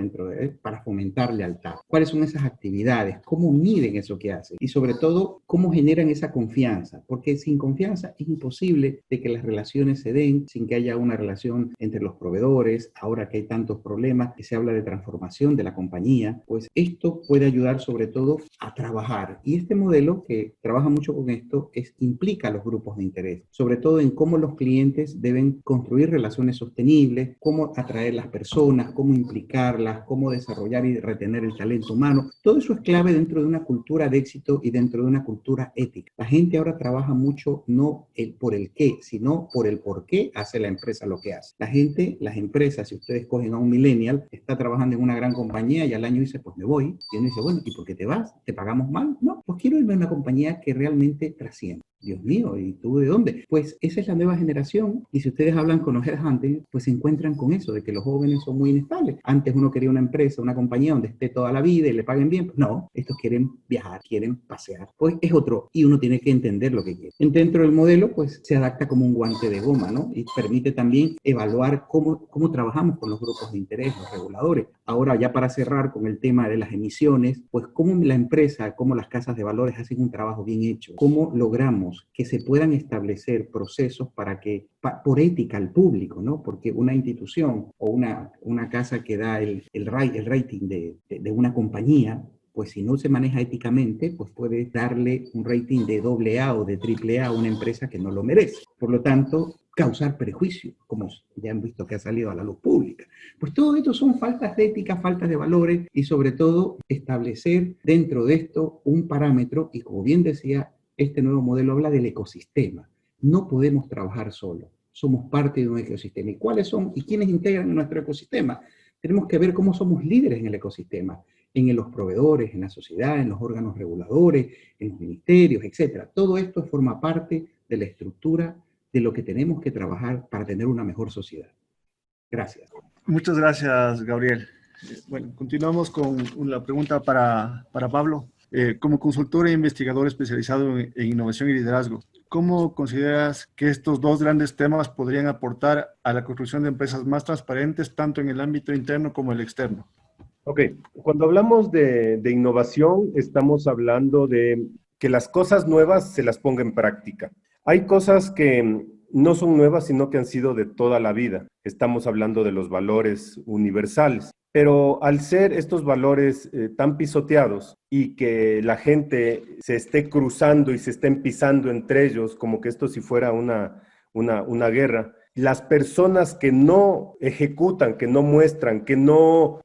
para fomentar lealtad? ¿Cuáles son esas actividades? ¿Cómo miden eso que hacen? Y sobre todo, ¿cómo generan esa confianza? Porque sin confianza es imposible de que las relaciones se den, sin que haya una relación entre los proveedores. Ahora que hay tantos problemas, que se habla de transformación de la compañía, pues esto puede ayudar sobre todo a trabajar. Y este modelo que trabaja mucho con esto implica a los grupos de interés, sobre todo en cómo los clientes deben construir relaciones sostenibles, cómo atraer las personas, cómo implicarlas, cómo desarrollar y retener el talento humano. Todo eso es clave dentro de una cultura de éxito y dentro de una cultura ética. La gente ahora trabaja mucho no por el qué, sino por el por qué hace la empresa lo que hace. La gente, las empresas, si ustedes cogen a un millennial, está trabajando en una gran compañía y al año dice, pues me voy. Y uno dice, bueno, ¿y por qué te vas? ¿Te pagamos mal? No, pues quiero irme a una compañía que realmente trascienda. Dios mío, ¿y tú de dónde? Pues esa es la nueva generación, y si ustedes hablan con los headhunters, pues se encuentran con eso, de que los jóvenes son muy inestables. Antes uno quería una empresa, una compañía donde esté toda la vida y le paguen bien. Pues no, estos quieren viajar, quieren pasear. Pues es otro, y uno tiene que entender lo que quiere. Dentro del modelo, pues se adapta como un guante de goma, ¿no? Y permite también evaluar cómo trabajamos con los grupos de interés, los reguladores. Ahora, ya para cerrar con el tema de las emisiones, pues cómo la empresa, cómo las casas de valores hacen un trabajo bien hecho, cómo logramos que se puedan establecer procesos para que, por ética al público, ¿no? Porque una institución o una casa que da el rating de una compañía, pues si no se maneja éticamente, pues puede darle un rating de AA o de AAA a una empresa que no lo merece. Por lo tanto, causar prejuicio, como ya han visto que ha salido a la luz pública. Pues todo esto son faltas de ética, faltas de valores y sobre todo establecer dentro de esto un parámetro y, como bien decía, este nuevo modelo habla del ecosistema. No podemos trabajar solos. Somos parte de un ecosistema. ¿Y cuáles son y quiénes integran nuestro ecosistema? Tenemos que ver cómo somos líderes en el ecosistema, en los proveedores, en la sociedad, en los órganos reguladores, en los ministerios, etc. Todo esto forma parte de la estructura de lo que tenemos que trabajar para tener una mejor sociedad. Gracias. Muchas gracias, Gabriel. Bueno, continuamos con la pregunta para Pablo. Como consultor e investigador especializado en innovación y liderazgo, ¿cómo consideras que estos dos grandes temas podrían aportar a la construcción de empresas más transparentes, tanto en el ámbito interno como el externo? Ok, cuando hablamos de innovación, estamos hablando de que las cosas nuevas se las ponga en práctica. Hay cosas que no son nuevas, sino que han sido de toda la vida. Estamos hablando de los valores universales. Pero al ser estos valores tan pisoteados y que la gente se esté cruzando y se estén pisando entre ellos, como que esto si fuera una guerra, las personas que no ejecutan, que no muestran, que no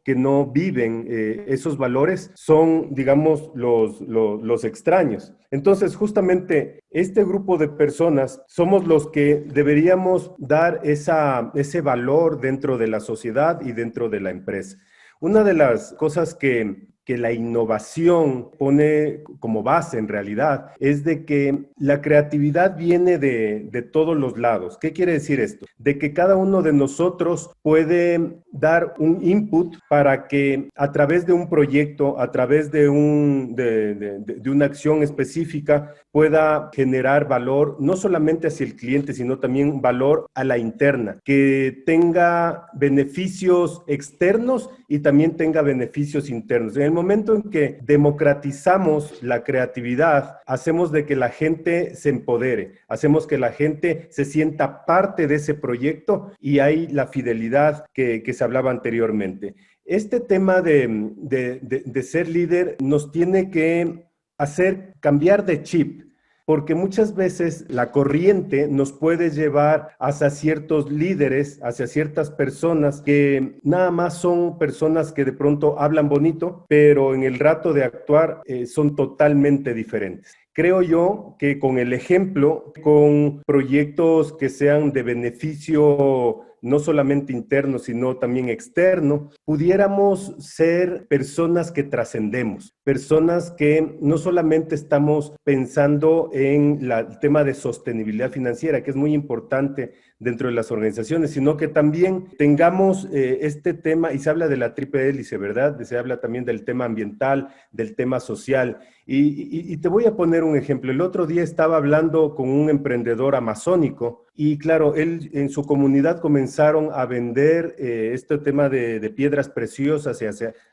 viven esos valores son, digamos, los extraños. Entonces, justamente este grupo de personas somos los que deberíamos dar ese valor dentro de la sociedad y dentro de la empresa. Una de las cosas que que la innovación pone como base en realidad es de que la creatividad viene de todos los lados. ¿Qué quiere decir esto? De que cada uno de nosotros puede dar un input para que a través de un proyecto, a través de una acción específica, pueda generar valor no solamente hacia el cliente, sino también valor a la interna, que tenga beneficios externos y también tenga beneficios internos. En el momento en que democratizamos la creatividad, hacemos de que la gente se empodere, hacemos que la gente se sienta parte de ese proyecto y hay la fidelidad que se hablaba anteriormente. Este tema de ser líder nos tiene que hacer cambiar de chip, porque muchas veces la corriente nos puede llevar hacia ciertos líderes, hacia ciertas personas que nada más son personas que de pronto hablan bonito, pero en el rato de actuar son totalmente diferentes. Creo yo que con el ejemplo, con proyectos que sean de beneficio no solamente interno, sino también externo, pudiéramos ser personas que trascendemos, personas que no solamente estamos pensando en el tema de sostenibilidad financiera, que es muy importante dentro de las organizaciones, sino que también tengamos este tema, y se habla de la triple hélice, ¿verdad? Se habla también del tema ambiental, del tema social, y te voy a poner un ejemplo. El otro día estaba hablando con un emprendedor amazónico y claro, él en su comunidad comenzaron a vender este tema de piedras preciosas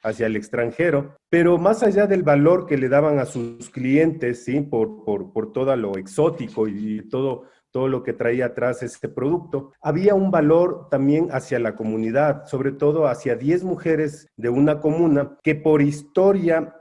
hacia el extranjero, pero más allá del valor que le daban a sus clientes, ¿sí? por todo lo exótico y todo lo que traía atrás este producto, había un valor también hacia la comunidad, sobre todo hacia 10 mujeres de una comuna que por historia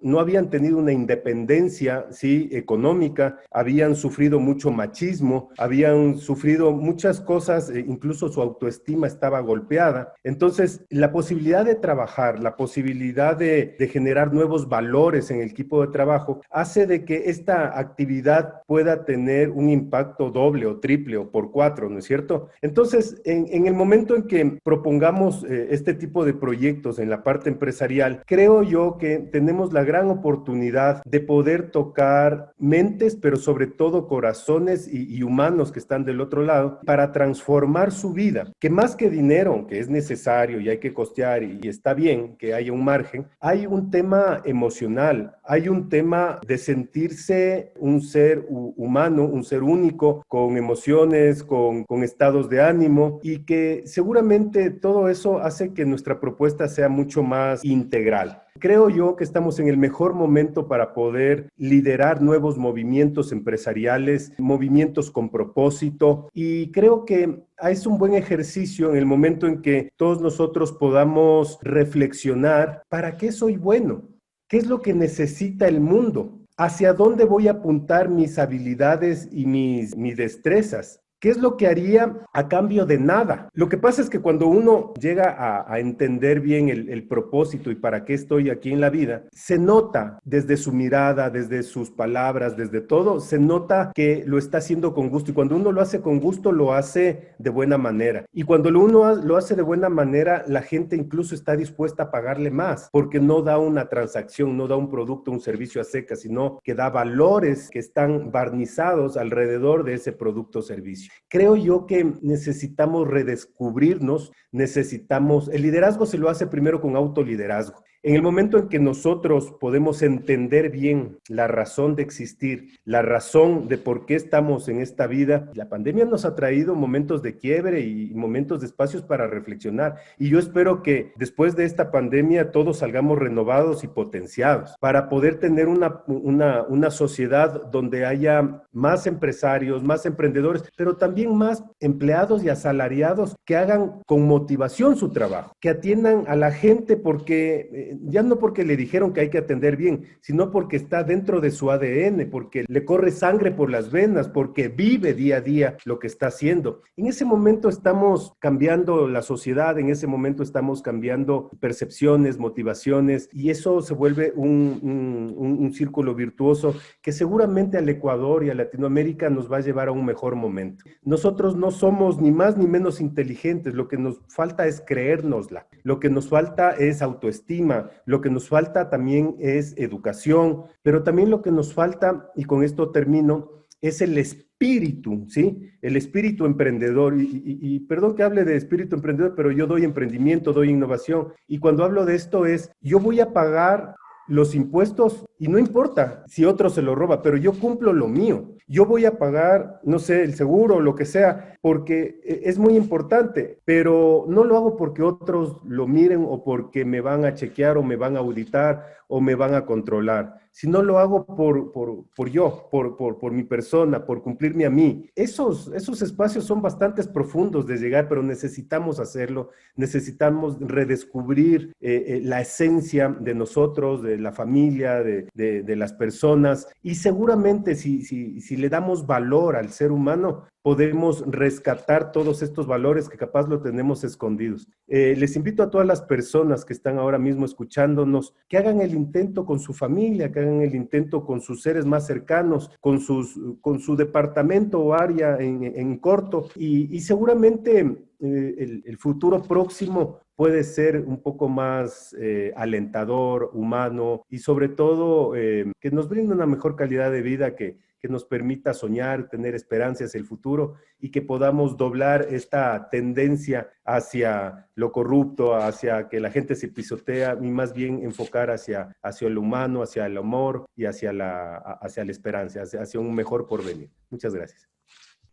no habían tenido una independencia, ¿sí? económica, habían sufrido mucho machismo, habían sufrido muchas cosas, incluso su autoestima estaba golpeada. Entonces, la posibilidad de trabajar, la posibilidad de generar nuevos valores en el equipo de trabajo, hace de que esta actividad pueda tener un impacto doble o triple o por 4, ¿no es cierto? Entonces, en el momento en que propongamos este tipo de proyectos en la parte empresarial, creo yo que tenemos la gran oportunidad de poder tocar mentes, pero sobre todo corazones y humanos que están del otro lado, para transformar su vida, que más que dinero, que es necesario y hay que costear y está bien que haya un margen, hay un tema emocional, hay un tema de sentirse un ser humano, un ser único, con emociones, con estados de ánimo, y que seguramente todo eso hace que nuestra propuesta sea mucho más integral. Creo yo que estamos en el mejor momento para poder liderar nuevos movimientos empresariales, movimientos con propósito, y creo que es un buen ejercicio en el momento en que todos nosotros podamos reflexionar: ¿para qué soy bueno? ¿Qué es lo que necesita el mundo? ¿Hacia dónde voy a apuntar mis habilidades y mis destrezas? ¿Qué es lo que haría a cambio de nada? Lo que pasa es que cuando uno llega a entender bien el propósito y para qué estoy aquí en la vida, se nota desde su mirada, desde sus palabras, desde todo, se nota que lo está haciendo con gusto. Y cuando uno lo hace con gusto, lo hace de buena manera. Y cuando uno lo hace de buena manera, la gente incluso está dispuesta a pagarle más, porque no da una transacción, no da un producto, un servicio a secas, sino que da valores que están barnizados alrededor de ese producto o servicio. Creo yo que necesitamos redescubrirnos, el liderazgo se lo hace primero con autoliderazgo. En el momento en que nosotros podemos entender bien la razón de existir, la razón de por qué estamos en esta vida, la pandemia nos ha traído momentos de quiebre y momentos de espacios para reflexionar. Y yo espero que después de esta pandemia todos salgamos renovados y potenciados para poder tener una sociedad donde haya más empresarios, más emprendedores, pero también más empleados y asalariados que hagan con motivación su trabajo, que atiendan a la gente porque ya no porque le dijeron que hay que atender bien, sino porque está dentro de su ADN, porque le corre sangre por las venas, porque vive día a día lo que está haciendo. En ese momento estamos cambiando la sociedad, en ese momento estamos cambiando percepciones, motivaciones, y eso se vuelve un círculo virtuoso que seguramente al Ecuador y a Latinoamérica nos va a llevar a un mejor momento. Nosotros no somos ni más ni menos inteligentes, lo que nos falta es creérnosla, lo que nos falta es autoestima, lo que nos falta también es educación, pero también lo que nos falta, y con esto termino, es el espíritu, ¿sí? El espíritu emprendedor. Y perdón que hable de espíritu emprendedor, pero yo doy emprendimiento, doy innovación. Y cuando hablo de esto es, yo voy a pagar los impuestos y no importa si otro se lo roba, pero yo cumplo lo mío. Yo voy a pagar, no sé, el seguro o lo que sea, porque es muy importante, pero no lo hago porque otros lo miren o porque me van a chequear o me van a auditar o me van a controlar, sino lo hago por mi persona, por cumplirme a mí. Esos espacios son bastante profundos de llegar, pero necesitamos hacerlo, necesitamos redescubrir la esencia de nosotros, de la familia, de las personas, y seguramente si le damos valor al ser humano, podemos rescatar todos estos valores que capaz lo tenemos escondidos. Les invito a todas las personas que están ahora mismo escuchándonos que hagan el intento con su familia, que hagan el intento con sus seres más cercanos, con su departamento o área en corto, y seguramente el futuro próximo puede ser un poco más alentador, humano, y sobre todo que nos brinde una mejor calidad de vida, que nos permita soñar, tener esperanza hacia el futuro, y que podamos doblar esta tendencia hacia lo corrupto, hacia que la gente se pisotea, y más bien enfocar hacia lo humano, hacia el amor y hacia la esperanza, hacia un mejor porvenir. Muchas gracias.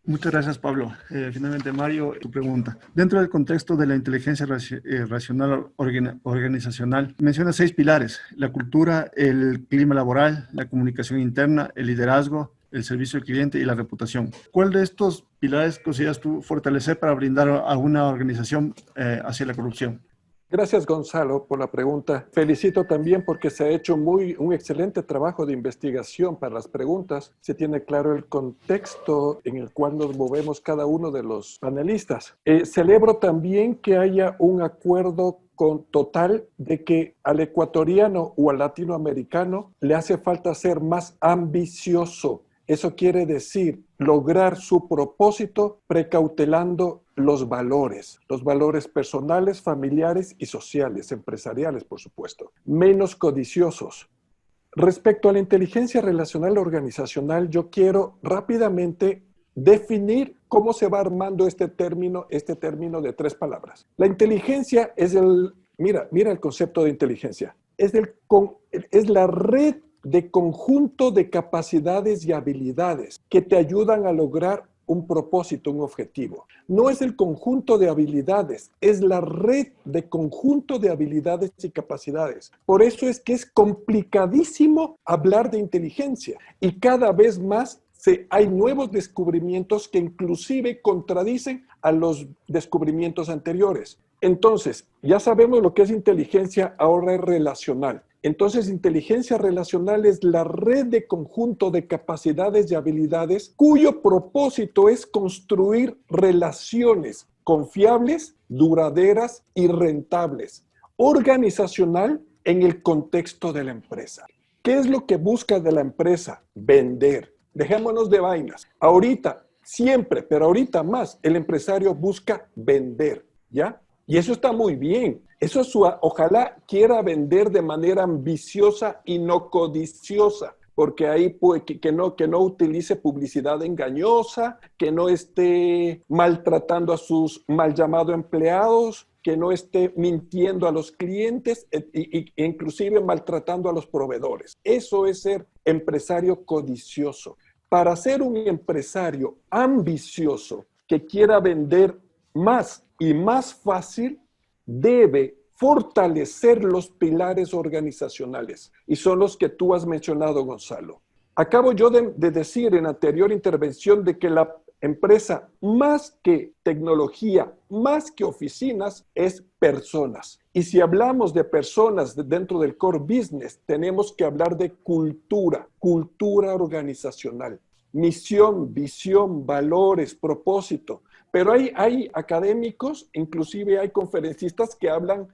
Muchas gracias, Pablo. Finalmente, Mario, tu pregunta. Dentro del contexto de la inteligencia racional organizacional, menciona 6 pilares: la cultura, el clima laboral, la comunicación interna, el liderazgo, el servicio al cliente y la reputación. ¿Cuál de estos pilares consideras tú fortalecer para brindar a una organización hacia la corrupción? Gracias, Gonzalo, por la pregunta. Felicito también porque se ha hecho un excelente trabajo de investigación para las preguntas. Se tiene claro el contexto en el cual nos movemos cada uno de los panelistas. Celebro también que haya un acuerdo total de que al ecuatoriano o al latinoamericano le hace falta ser más ambicioso. Eso quiere decir lograr su propósito precautelando los valores personales, familiares y sociales, empresariales, por supuesto, menos codiciosos. Respecto a la inteligencia relacional organizacional, yo quiero rápidamente definir cómo se va armando este término de 3 palabras. La inteligencia es mira el concepto de inteligencia, es la red de conjunto de capacidades y habilidades que te ayudan a lograr un propósito, un objetivo. No es el conjunto de habilidades, es la red de conjunto de habilidades y capacidades. Por eso es que es complicadísimo hablar de inteligencia, y cada vez más hay nuevos descubrimientos que inclusive contradicen a los descubrimientos anteriores. Entonces, ya sabemos lo que es inteligencia, ahora es relacional. Entonces, inteligencia relacional es la red de conjunto de capacidades y habilidades cuyo propósito es construir relaciones confiables, duraderas y rentables, organizacional en el contexto de la empresa. ¿Qué es lo que busca de la empresa? Vender. Dejémonos de vainas. Ahorita, siempre, pero ahorita más, el empresario busca vender, ¿ya? Y eso está muy bien. Eso ojalá quiera vender de manera ambiciosa y no codiciosa, porque ahí puede que no utilice publicidad engañosa, que no esté maltratando a sus mal llamados empleados, que no esté mintiendo a los clientes e inclusive maltratando a los proveedores. Eso es ser empresario codicioso. Para ser un empresario ambicioso que quiera vender más y más fácil, debe fortalecer los pilares organizacionales, y son los que tú has mencionado, Gonzalo. Acabo yo de decir en anterior intervención de que la empresa, más que tecnología, más que oficinas, es personas. Y si hablamos de personas dentro del core business, tenemos que hablar de cultura organizacional, misión, visión, valores, propósito. Pero hay académicos, inclusive hay conferencistas que hablan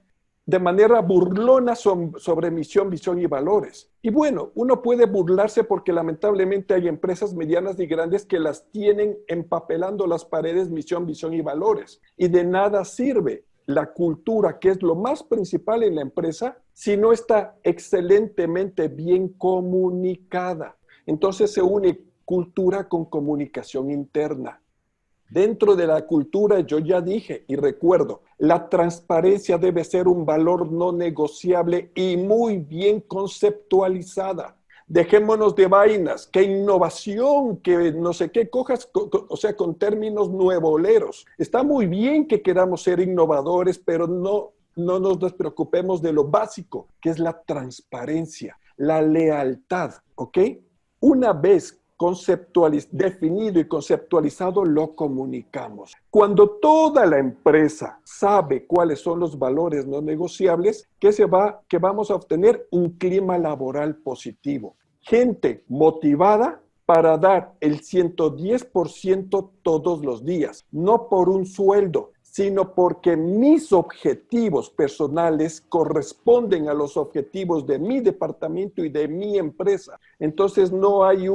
de manera burlona sobre misión, visión y valores. Y bueno, uno puede burlarse porque lamentablemente hay empresas medianas y grandes que las tienen empapelando las paredes misión, visión y valores. Y de nada sirve. la cultura, que es lo más principal en la empresa, si no está excelentemente bien comunicada. Entonces se une cultura con comunicación interna. Dentro de la cultura, yo ya dije y recuerdo, la transparencia debe ser un valor no negociable y muy bien conceptualizada. Dejémonos de vainas, que innovación, que no sé qué, cojas, o sea, con términos nuevoleros. Está muy bien que queramos ser innovadores, pero no nos despreocupemos de lo básico, que es la transparencia, la lealtad, ¿ok? Una vez definido y conceptualizado, lo comunicamos. Cuando toda la empresa sabe cuáles son los valores no negociables, ¿qué vamos a obtener? Un clima laboral positivo. Gente motivada para dar el 110% todos los días, no por un sueldo, sino porque mis objetivos personales corresponden a los objetivos de mi departamento y de mi empresa. Entonces no hay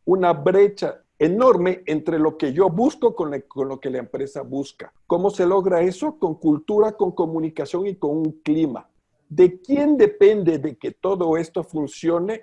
una brecha enorme entre lo que yo busco con lo que la empresa busca. ¿Cómo se logra eso? Con cultura, con comunicación y con un clima. ¿De quién depende de que todo esto funcione?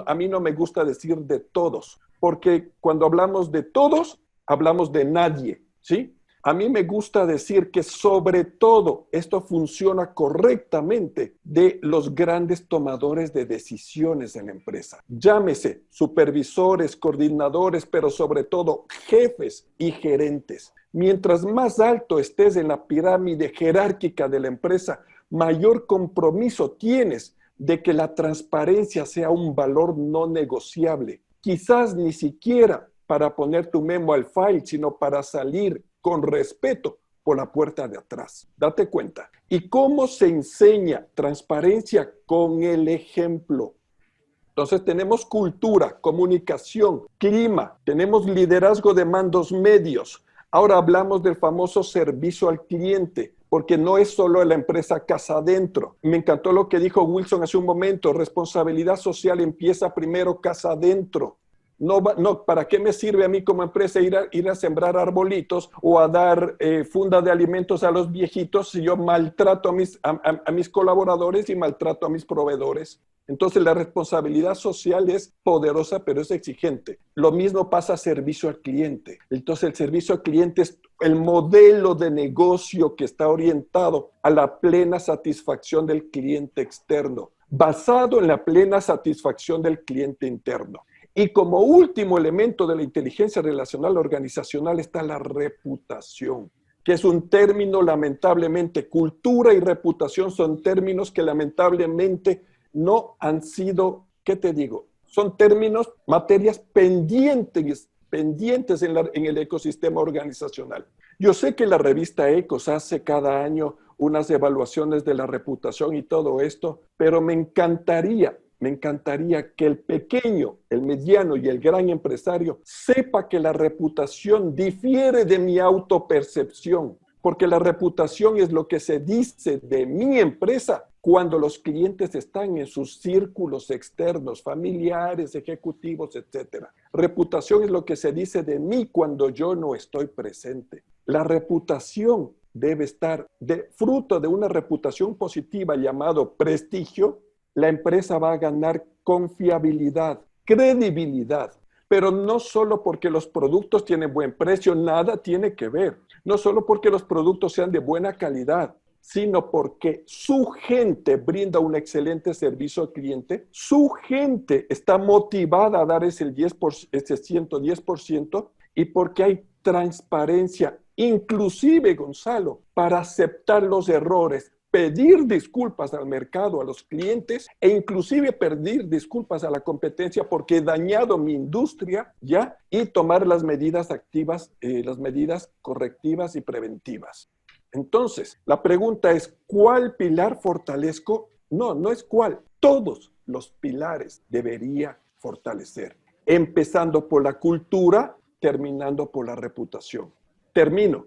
A mí no me gusta decir de todos, porque cuando hablamos de todos, hablamos de nadie, ¿sí? A mí me gusta decir que sobre todo esto funciona correctamente de los grandes tomadores de decisiones en la empresa. Llámese supervisores, coordinadores, pero sobre todo jefes y gerentes. Mientras más alto estés en la pirámide jerárquica de la empresa, mayor compromiso tienes de que la transparencia sea un valor no negociable. Quizás ni siquiera para poner tu memo al file, sino para salir con respeto por la puerta de atrás. Date cuenta. ¿Y cómo se enseña transparencia? Con el ejemplo. Entonces tenemos cultura, comunicación, clima, tenemos liderazgo de mandos medios. Ahora hablamos del famoso servicio al cliente, porque no es solo la empresa casa adentro. Me encantó lo que dijo Wilson hace un momento, responsabilidad social empieza primero casa adentro. No, ¿para qué me sirve a mí como empresa ir a sembrar arbolitos o a dar funda de alimentos a los viejitos si yo maltrato a mis colaboradores y maltrato a mis proveedores? Entonces la responsabilidad social es poderosa, pero es exigente. Lo mismo pasa a servicio al cliente. Entonces el servicio al cliente es el modelo de negocio que está orientado a la plena satisfacción del cliente externo, basado en la plena satisfacción del cliente interno. Y como último elemento de la inteligencia relacional organizacional está la reputación, que es un término lamentablemente, cultura y reputación son términos que lamentablemente no han sido, ¿qué te digo? Son términos, materias pendientes en el ecosistema organizacional. Yo sé que la revista Ecos hace cada año unas evaluaciones de la reputación y todo esto, pero me encantaría que el pequeño, el mediano y el gran empresario sepa que la reputación difiere de mi autopercepción, porque la reputación es lo que se dice de mi empresa cuando los clientes están en sus círculos externos, familiares, ejecutivos, etc. Reputación es lo que se dice de mí cuando yo no estoy presente. La reputación debe estar fruto de una reputación positiva llamado prestigio. La empresa va a ganar confiabilidad, credibilidad, pero no solo porque los productos tienen buen precio, nada tiene que ver. No solo porque los productos sean de buena calidad, sino porque su gente brinda un excelente servicio al cliente, su gente está motivada a dar ese 110% y porque hay transparencia, inclusive, Gonzalo, para aceptar los errores, pedir disculpas al mercado, a los clientes e inclusive pedir disculpas a la competencia porque he dañado mi industria, ¿ya? Y tomar las medidas activas, las medidas correctivas y preventivas. Entonces, la pregunta es, ¿cuál pilar fortalezco? No es cuál. Todos los pilares debería fortalecer, empezando por la cultura, terminando por la reputación. Termino.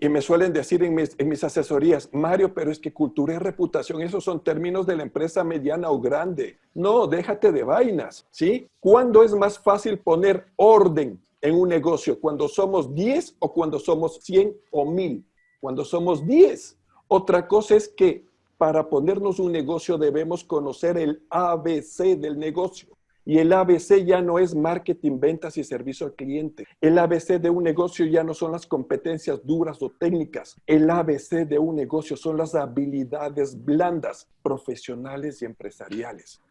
Y me suelen decir en mis asesorías, Mario, pero es que cultura y reputación, esos son términos de la empresa mediana o grande. No, déjate de vainas, ¿sí? ¿Cuándo es más fácil poner orden en un negocio? ¿Cuando somos 10 o cuando somos 100 o 1000? cuando somos 10. Otra cosa es que para ponernos un negocio debemos conocer el ABC del negocio. Y el ABC ya no es marketing, ventas y servicio al cliente. El ABC de un negocio ya no son las competencias duras o técnicas. El ABC de un negocio son las habilidades blandas, profesionales y empresariales.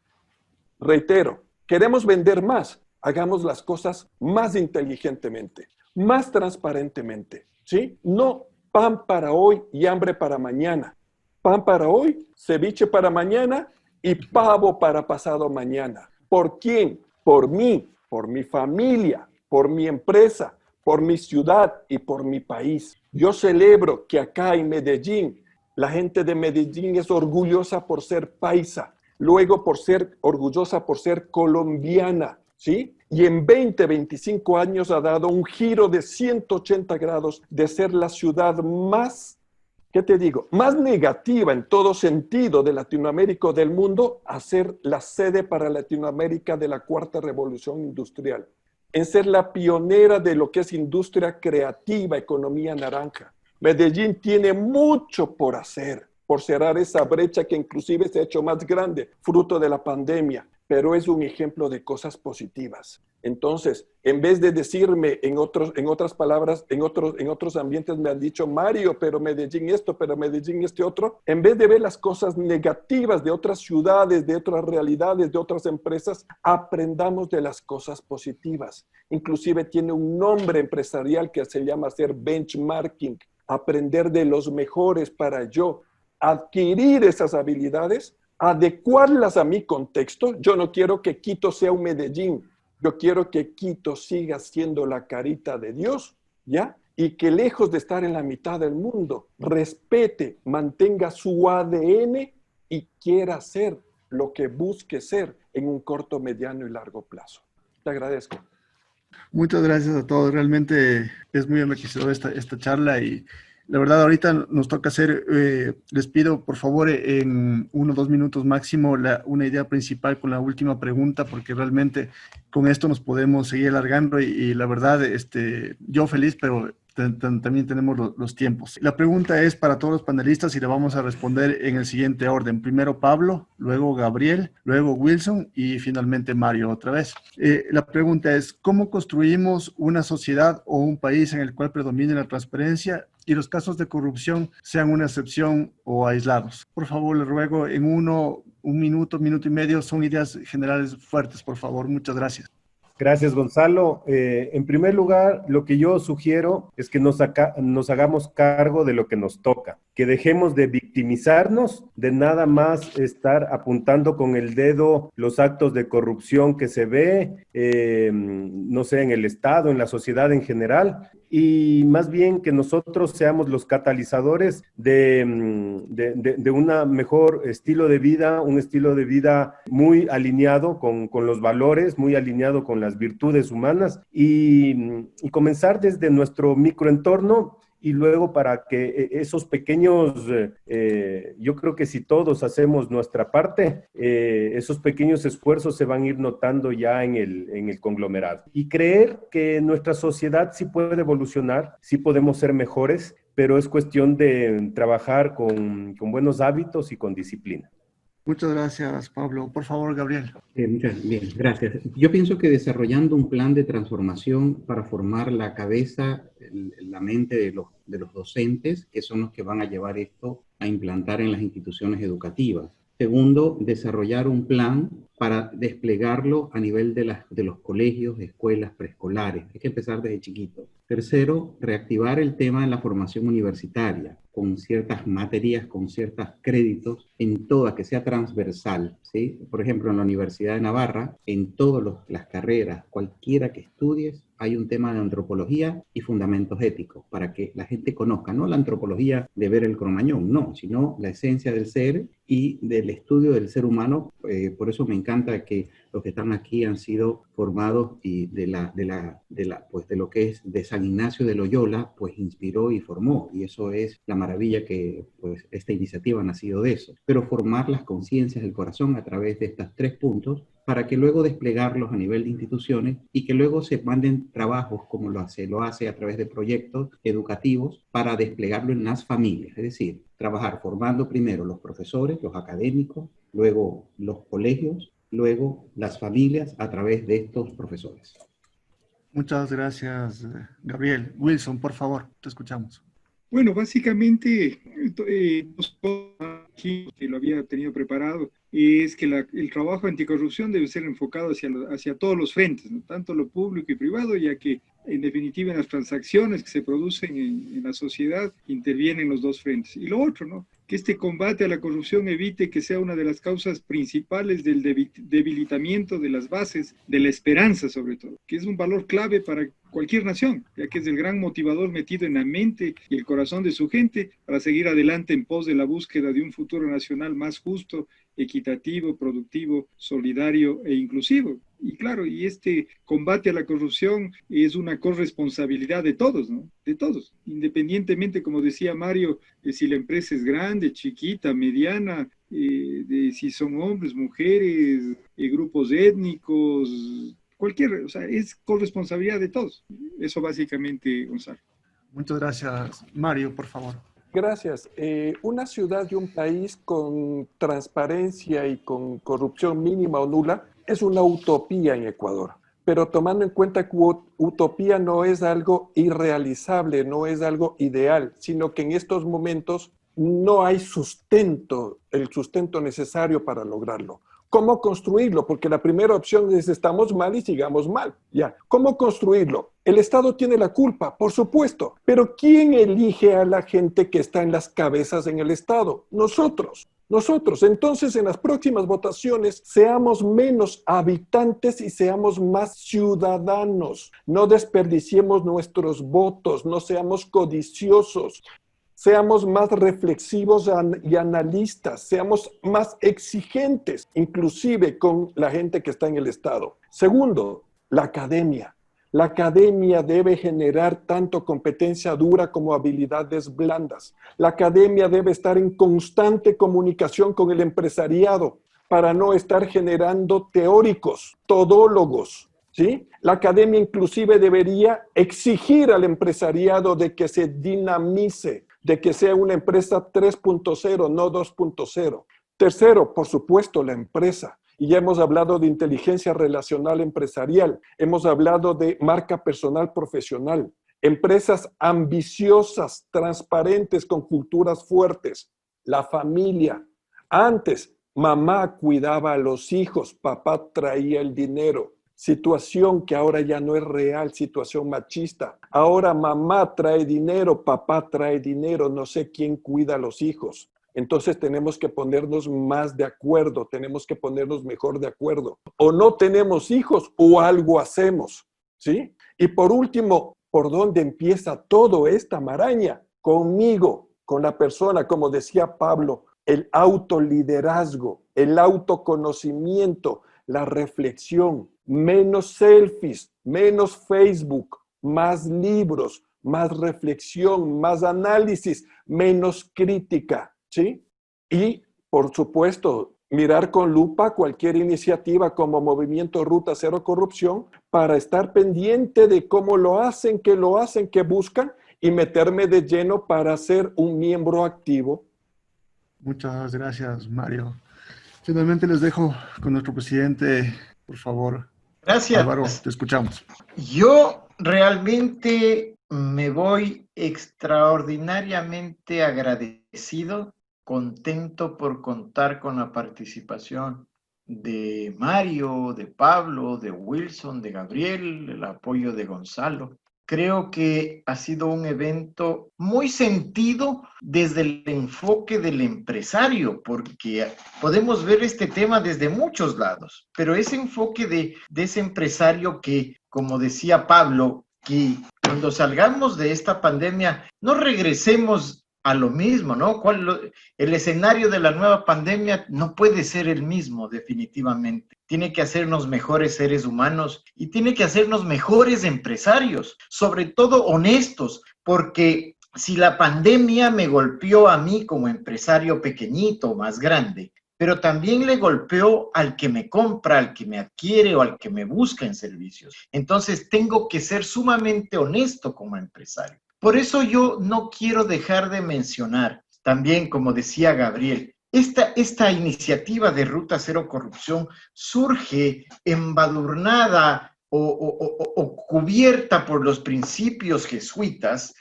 Reitero, queremos vender más. Hagamos las cosas más inteligentemente, más transparentemente, ¿sí? No pan para hoy y hambre para mañana. Pan para hoy, ceviche para mañana y pavo para pasado mañana. ¿Por quién? Por mí, por mi familia, por mi empresa, por mi ciudad y por mi país. Yo celebro que acá en Medellín, la gente de Medellín es orgullosa por ser paisa, luego por ser orgullosa por ser colombiana, ¿sí? Y en 20, 25 años ha dado un giro de 180 grados de ser la ciudad más, ¿qué te digo?, más negativa en todo sentido de Latinoamérica o del mundo a ser la sede para Latinoamérica de la cuarta revolución industrial, en ser la pionera de lo que es industria creativa, economía naranja. Medellín tiene mucho por hacer, por cerrar esa brecha que inclusive se ha hecho más grande, fruto de la pandemia, pero es un ejemplo de cosas positivas. Entonces, en vez de decirme en otras palabras, en otros ambientes me han dicho, Mario, pero Medellín esto, pero Medellín este otro, en vez de ver las cosas negativas de otras ciudades, de otras realidades, de otras empresas, aprendamos de las cosas positivas. Inclusive tiene un nombre empresarial que se llama hacer benchmarking, aprender de los mejores para yo adquirir esas habilidades, adecuarlas a mi contexto. Yo no quiero que Quito sea un Medellín. Yo quiero que Quito siga siendo la carita de Dios, ¿ya? Y que lejos de estar en la mitad del mundo, respete, mantenga su ADN y quiera ser lo que busque ser en un corto, mediano y largo plazo. Te agradezco. Muchas gracias a todos. Realmente es muy enriquecedora esta charla y la verdad ahorita nos toca hacer, les pido por favor en 1 o 2 minutos máximo una idea principal con la última pregunta, porque realmente con esto nos podemos seguir alargando y la verdad yo feliz, pero también tenemos los tiempos. La pregunta es para todos los panelistas y la vamos a responder en el siguiente orden. Primero Pablo, luego Gabriel, luego Wilson y finalmente Mario otra vez. La pregunta es, ¿cómo construimos una sociedad o un país en el cual predomine la transparencia y los casos de corrupción sean una excepción o aislados? Por favor, les ruego en un minuto, minuto y medio, son ideas generales fuertes, por favor. Muchas gracias. Gracias, Gonzalo. En primer lugar, lo que yo sugiero es que nos hagamos cargo de lo que nos toca, que dejemos de victimizarnos, de nada más estar apuntando con el dedo los actos de corrupción que se ve, no sé, en el Estado, en la sociedad en general, y más bien que nosotros seamos los catalizadores de un mejor estilo de vida, un estilo de vida muy alineado con los valores, muy alineado con las virtudes humanas y comenzar desde nuestro microentorno y luego para que esos pequeños, yo creo que si todos hacemos nuestra parte, esos pequeños esfuerzos se van a ir notando ya en el conglomerado. Y creer que nuestra sociedad sí puede evolucionar, sí podemos ser mejores, pero es cuestión de trabajar con buenos hábitos y con disciplina. Muchas gracias, Pablo. Por favor, Gabriel. Bien, gracias. Yo pienso que desarrollando un plan de transformación para formar la cabeza, la mente de los docentes, que son los que van a llevar esto a implantar en las instituciones educativas. Segundo, desarrollar un plan para desplegarlo a nivel de los colegios, escuelas, preescolares. Hay que empezar desde chiquito. Tercero, reactivar el tema de la formación universitaria con ciertas materias, con ciertos créditos, en toda, que sea transversal, ¿sí? Por ejemplo, en la Universidad de Navarra, en todas las carreras, cualquiera que estudies, hay un tema de antropología y fundamentos éticos, para que la gente conozca, no la antropología de ver el Cromañón, no, sino la esencia del ser y del estudio del ser humano. Por eso me encanta que los que están aquí han sido formados y de lo que es de San Ignacio de Loyola, pues inspiró y formó. Y eso es la maravilla que pues esta iniciativa ha nacido de eso. Pero formar las conciencias del corazón a través de estos 3 puntos para que luego desplegarlos a nivel de instituciones y que luego se manden trabajos como lo hace a través de proyectos educativos para desplegarlo en las familias. Es decir, trabajar formando primero los profesores, los académicos, luego los colegios, luego las familias a través de estos profesores. Muchas gracias, Gabriel. Wilson, por favor, te escuchamos. Bueno, básicamente, aquí, que lo había tenido preparado, es que el trabajo anticorrupción debe ser enfocado hacia todos los frentes, ¿no? Tanto lo público y privado, ya que en definitiva en las transacciones que se producen en la sociedad intervienen los 2 frentes. Y lo otro, ¿no? Que este combate a la corrupción evite que sea una de las causas principales del debilitamiento de las bases de la esperanza, sobre todo, que es un valor clave para cualquier nación, ya que es el gran motivador metido en la mente y el corazón de su gente para seguir adelante en pos de la búsqueda de un futuro nacional más justo, equitativo, productivo, solidario e inclusivo. Y claro, y este combate a la corrupción es una corresponsabilidad de todos, ¿no? De todos, independientemente, como decía Mario, de si la empresa es grande, chiquita, mediana, de si son hombres, mujeres, grupos étnicos, o sea, es corresponsabilidad de todos. Eso básicamente, Gonzalo. Muchas gracias. Mario, por favor. Gracias. Una ciudad y un país con transparencia y con corrupción mínima o nula es una utopía en Ecuador. Pero tomando en cuenta que utopía no es algo irrealizable, no es algo ideal, sino que en estos momentos no hay sustento, el sustento necesario para lograrlo. ¿Cómo construirlo? Porque la primera opción es estamos mal y sigamos mal. Ya. ¿Cómo construirlo? El Estado tiene la culpa, por supuesto, pero ¿quién elige a la gente que está en las cabezas en el Estado? Nosotros. Entonces, en las próximas votaciones, seamos menos habitantes y seamos más ciudadanos. No desperdiciemos nuestros votos, no seamos codiciosos. Seamos más reflexivos y analistas, seamos más exigentes, inclusive con la gente que está en el Estado. Segundo, la academia. La academia debe generar tanto competencia dura como habilidades blandas. La academia debe estar en constante comunicación con el empresariado para no estar generando teóricos, todólogos, ¿sí? La academia inclusive debería exigir al empresariado de que se dinamice, de que sea una empresa 3.0, no 2.0. Tercero, por supuesto, la empresa. Y ya hemos hablado de inteligencia relacional empresarial, hemos hablado de marca personal profesional, empresas ambiciosas, transparentes, con culturas fuertes, la familia. Antes, mamá cuidaba a los hijos, papá traía el dinero. Situación que ahora ya no es real, situación machista. Ahora mamá trae dinero, papá trae dinero, no sé quién cuida a los hijos. Entonces tenemos que ponernos más de acuerdo, tenemos que ponernos mejor de acuerdo. O no tenemos hijos o algo hacemos, ¿sí? Y por último, ¿por dónde empieza toda esta maraña? Conmigo, con la persona, como decía Pablo, el autoliderazgo, el autoconocimiento, la reflexión, menos selfies, menos Facebook, más libros, más reflexión, más análisis, menos crítica. ¿Sí? Y, por supuesto, mirar con lupa cualquier iniciativa como Movimiento Ruta Cero Corrupción para estar pendiente de cómo lo hacen, qué buscan y meterme de lleno para ser un miembro activo. Muchas gracias, Mario. Finalmente les dejo con nuestro presidente, por favor. Gracias. Álvaro, te escuchamos. Yo realmente me voy extraordinariamente agradecido, contento por contar con la participación de Mario, de Pablo, de Wilson, de Gabriel, el apoyo de Gonzalo. Creo que ha sido un evento muy sentido desde el enfoque del empresario, porque podemos ver este tema desde muchos lados, pero ese enfoque de ese empresario que, como decía Pablo, que cuando salgamos de esta pandemia no regresemos a lo mismo, ¿no? El escenario de la nueva pandemia no puede ser el mismo, definitivamente. Tiene que hacernos mejores seres humanos y tiene que hacernos mejores empresarios, sobre todo honestos, porque si la pandemia me golpeó a mí como empresario pequeñito, más grande, pero también le golpeó al que me compra, al que me adquiere o al que me busca en servicios. Entonces tengo que ser sumamente honesto como empresario. Por eso yo no quiero dejar de mencionar, también como decía Gabriel, esta iniciativa de Ruta Cero Corrupción surge embadurnada o cubierta por los principios jesuitas,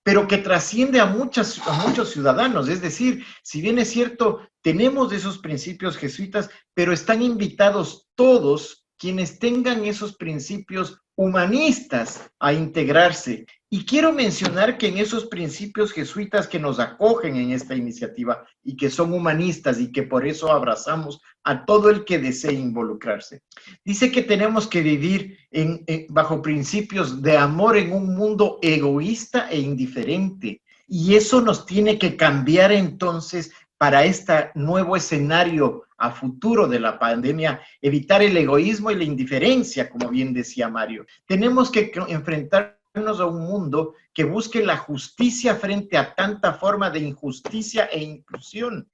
pero que trasciende a muchos ciudadanos. Es decir, si bien es cierto, tenemos esos principios jesuitas, pero están invitados todos quienes tengan esos principios humanistas a integrarse. Y quiero mencionar que en esos principios jesuitas que nos acogen en esta iniciativa y que son humanistas y que por eso abrazamos a todo el que desee involucrarse, dice que tenemos que vivir bajo principios de amor en un mundo egoísta e indiferente. Y eso nos tiene que cambiar entonces para este nuevo escenario a futuro de la pandemia, evitar el egoísmo y la indiferencia, como bien decía Mario. Tenemos que enfrentarnos a un mundo que busque la justicia frente a tanta forma de injusticia e inclusión.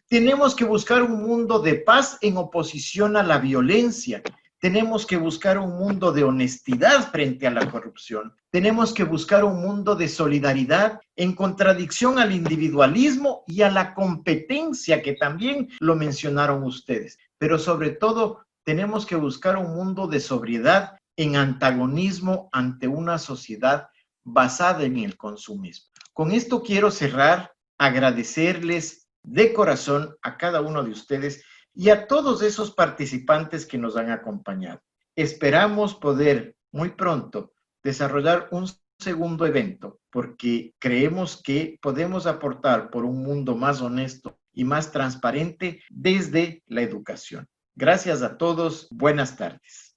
Tenemos que buscar un mundo de paz en oposición a la violencia. Tenemos que buscar un mundo de honestidad frente a la corrupción. Tenemos que buscar un mundo de solidaridad en contradicción al individualismo y a la competencia, que también lo mencionaron ustedes. Pero sobre todo, tenemos que buscar un mundo de sobriedad en antagonismo ante una sociedad basada en el consumismo. Con esto quiero cerrar, agradecerles de corazón a cada uno de ustedes y a todos esos participantes que nos han acompañado. Esperamos poder muy pronto desarrollar un segundo evento, porque creemos que podemos aportar por un mundo más honesto y más transparente desde la educación. Gracias a todos. Buenas tardes.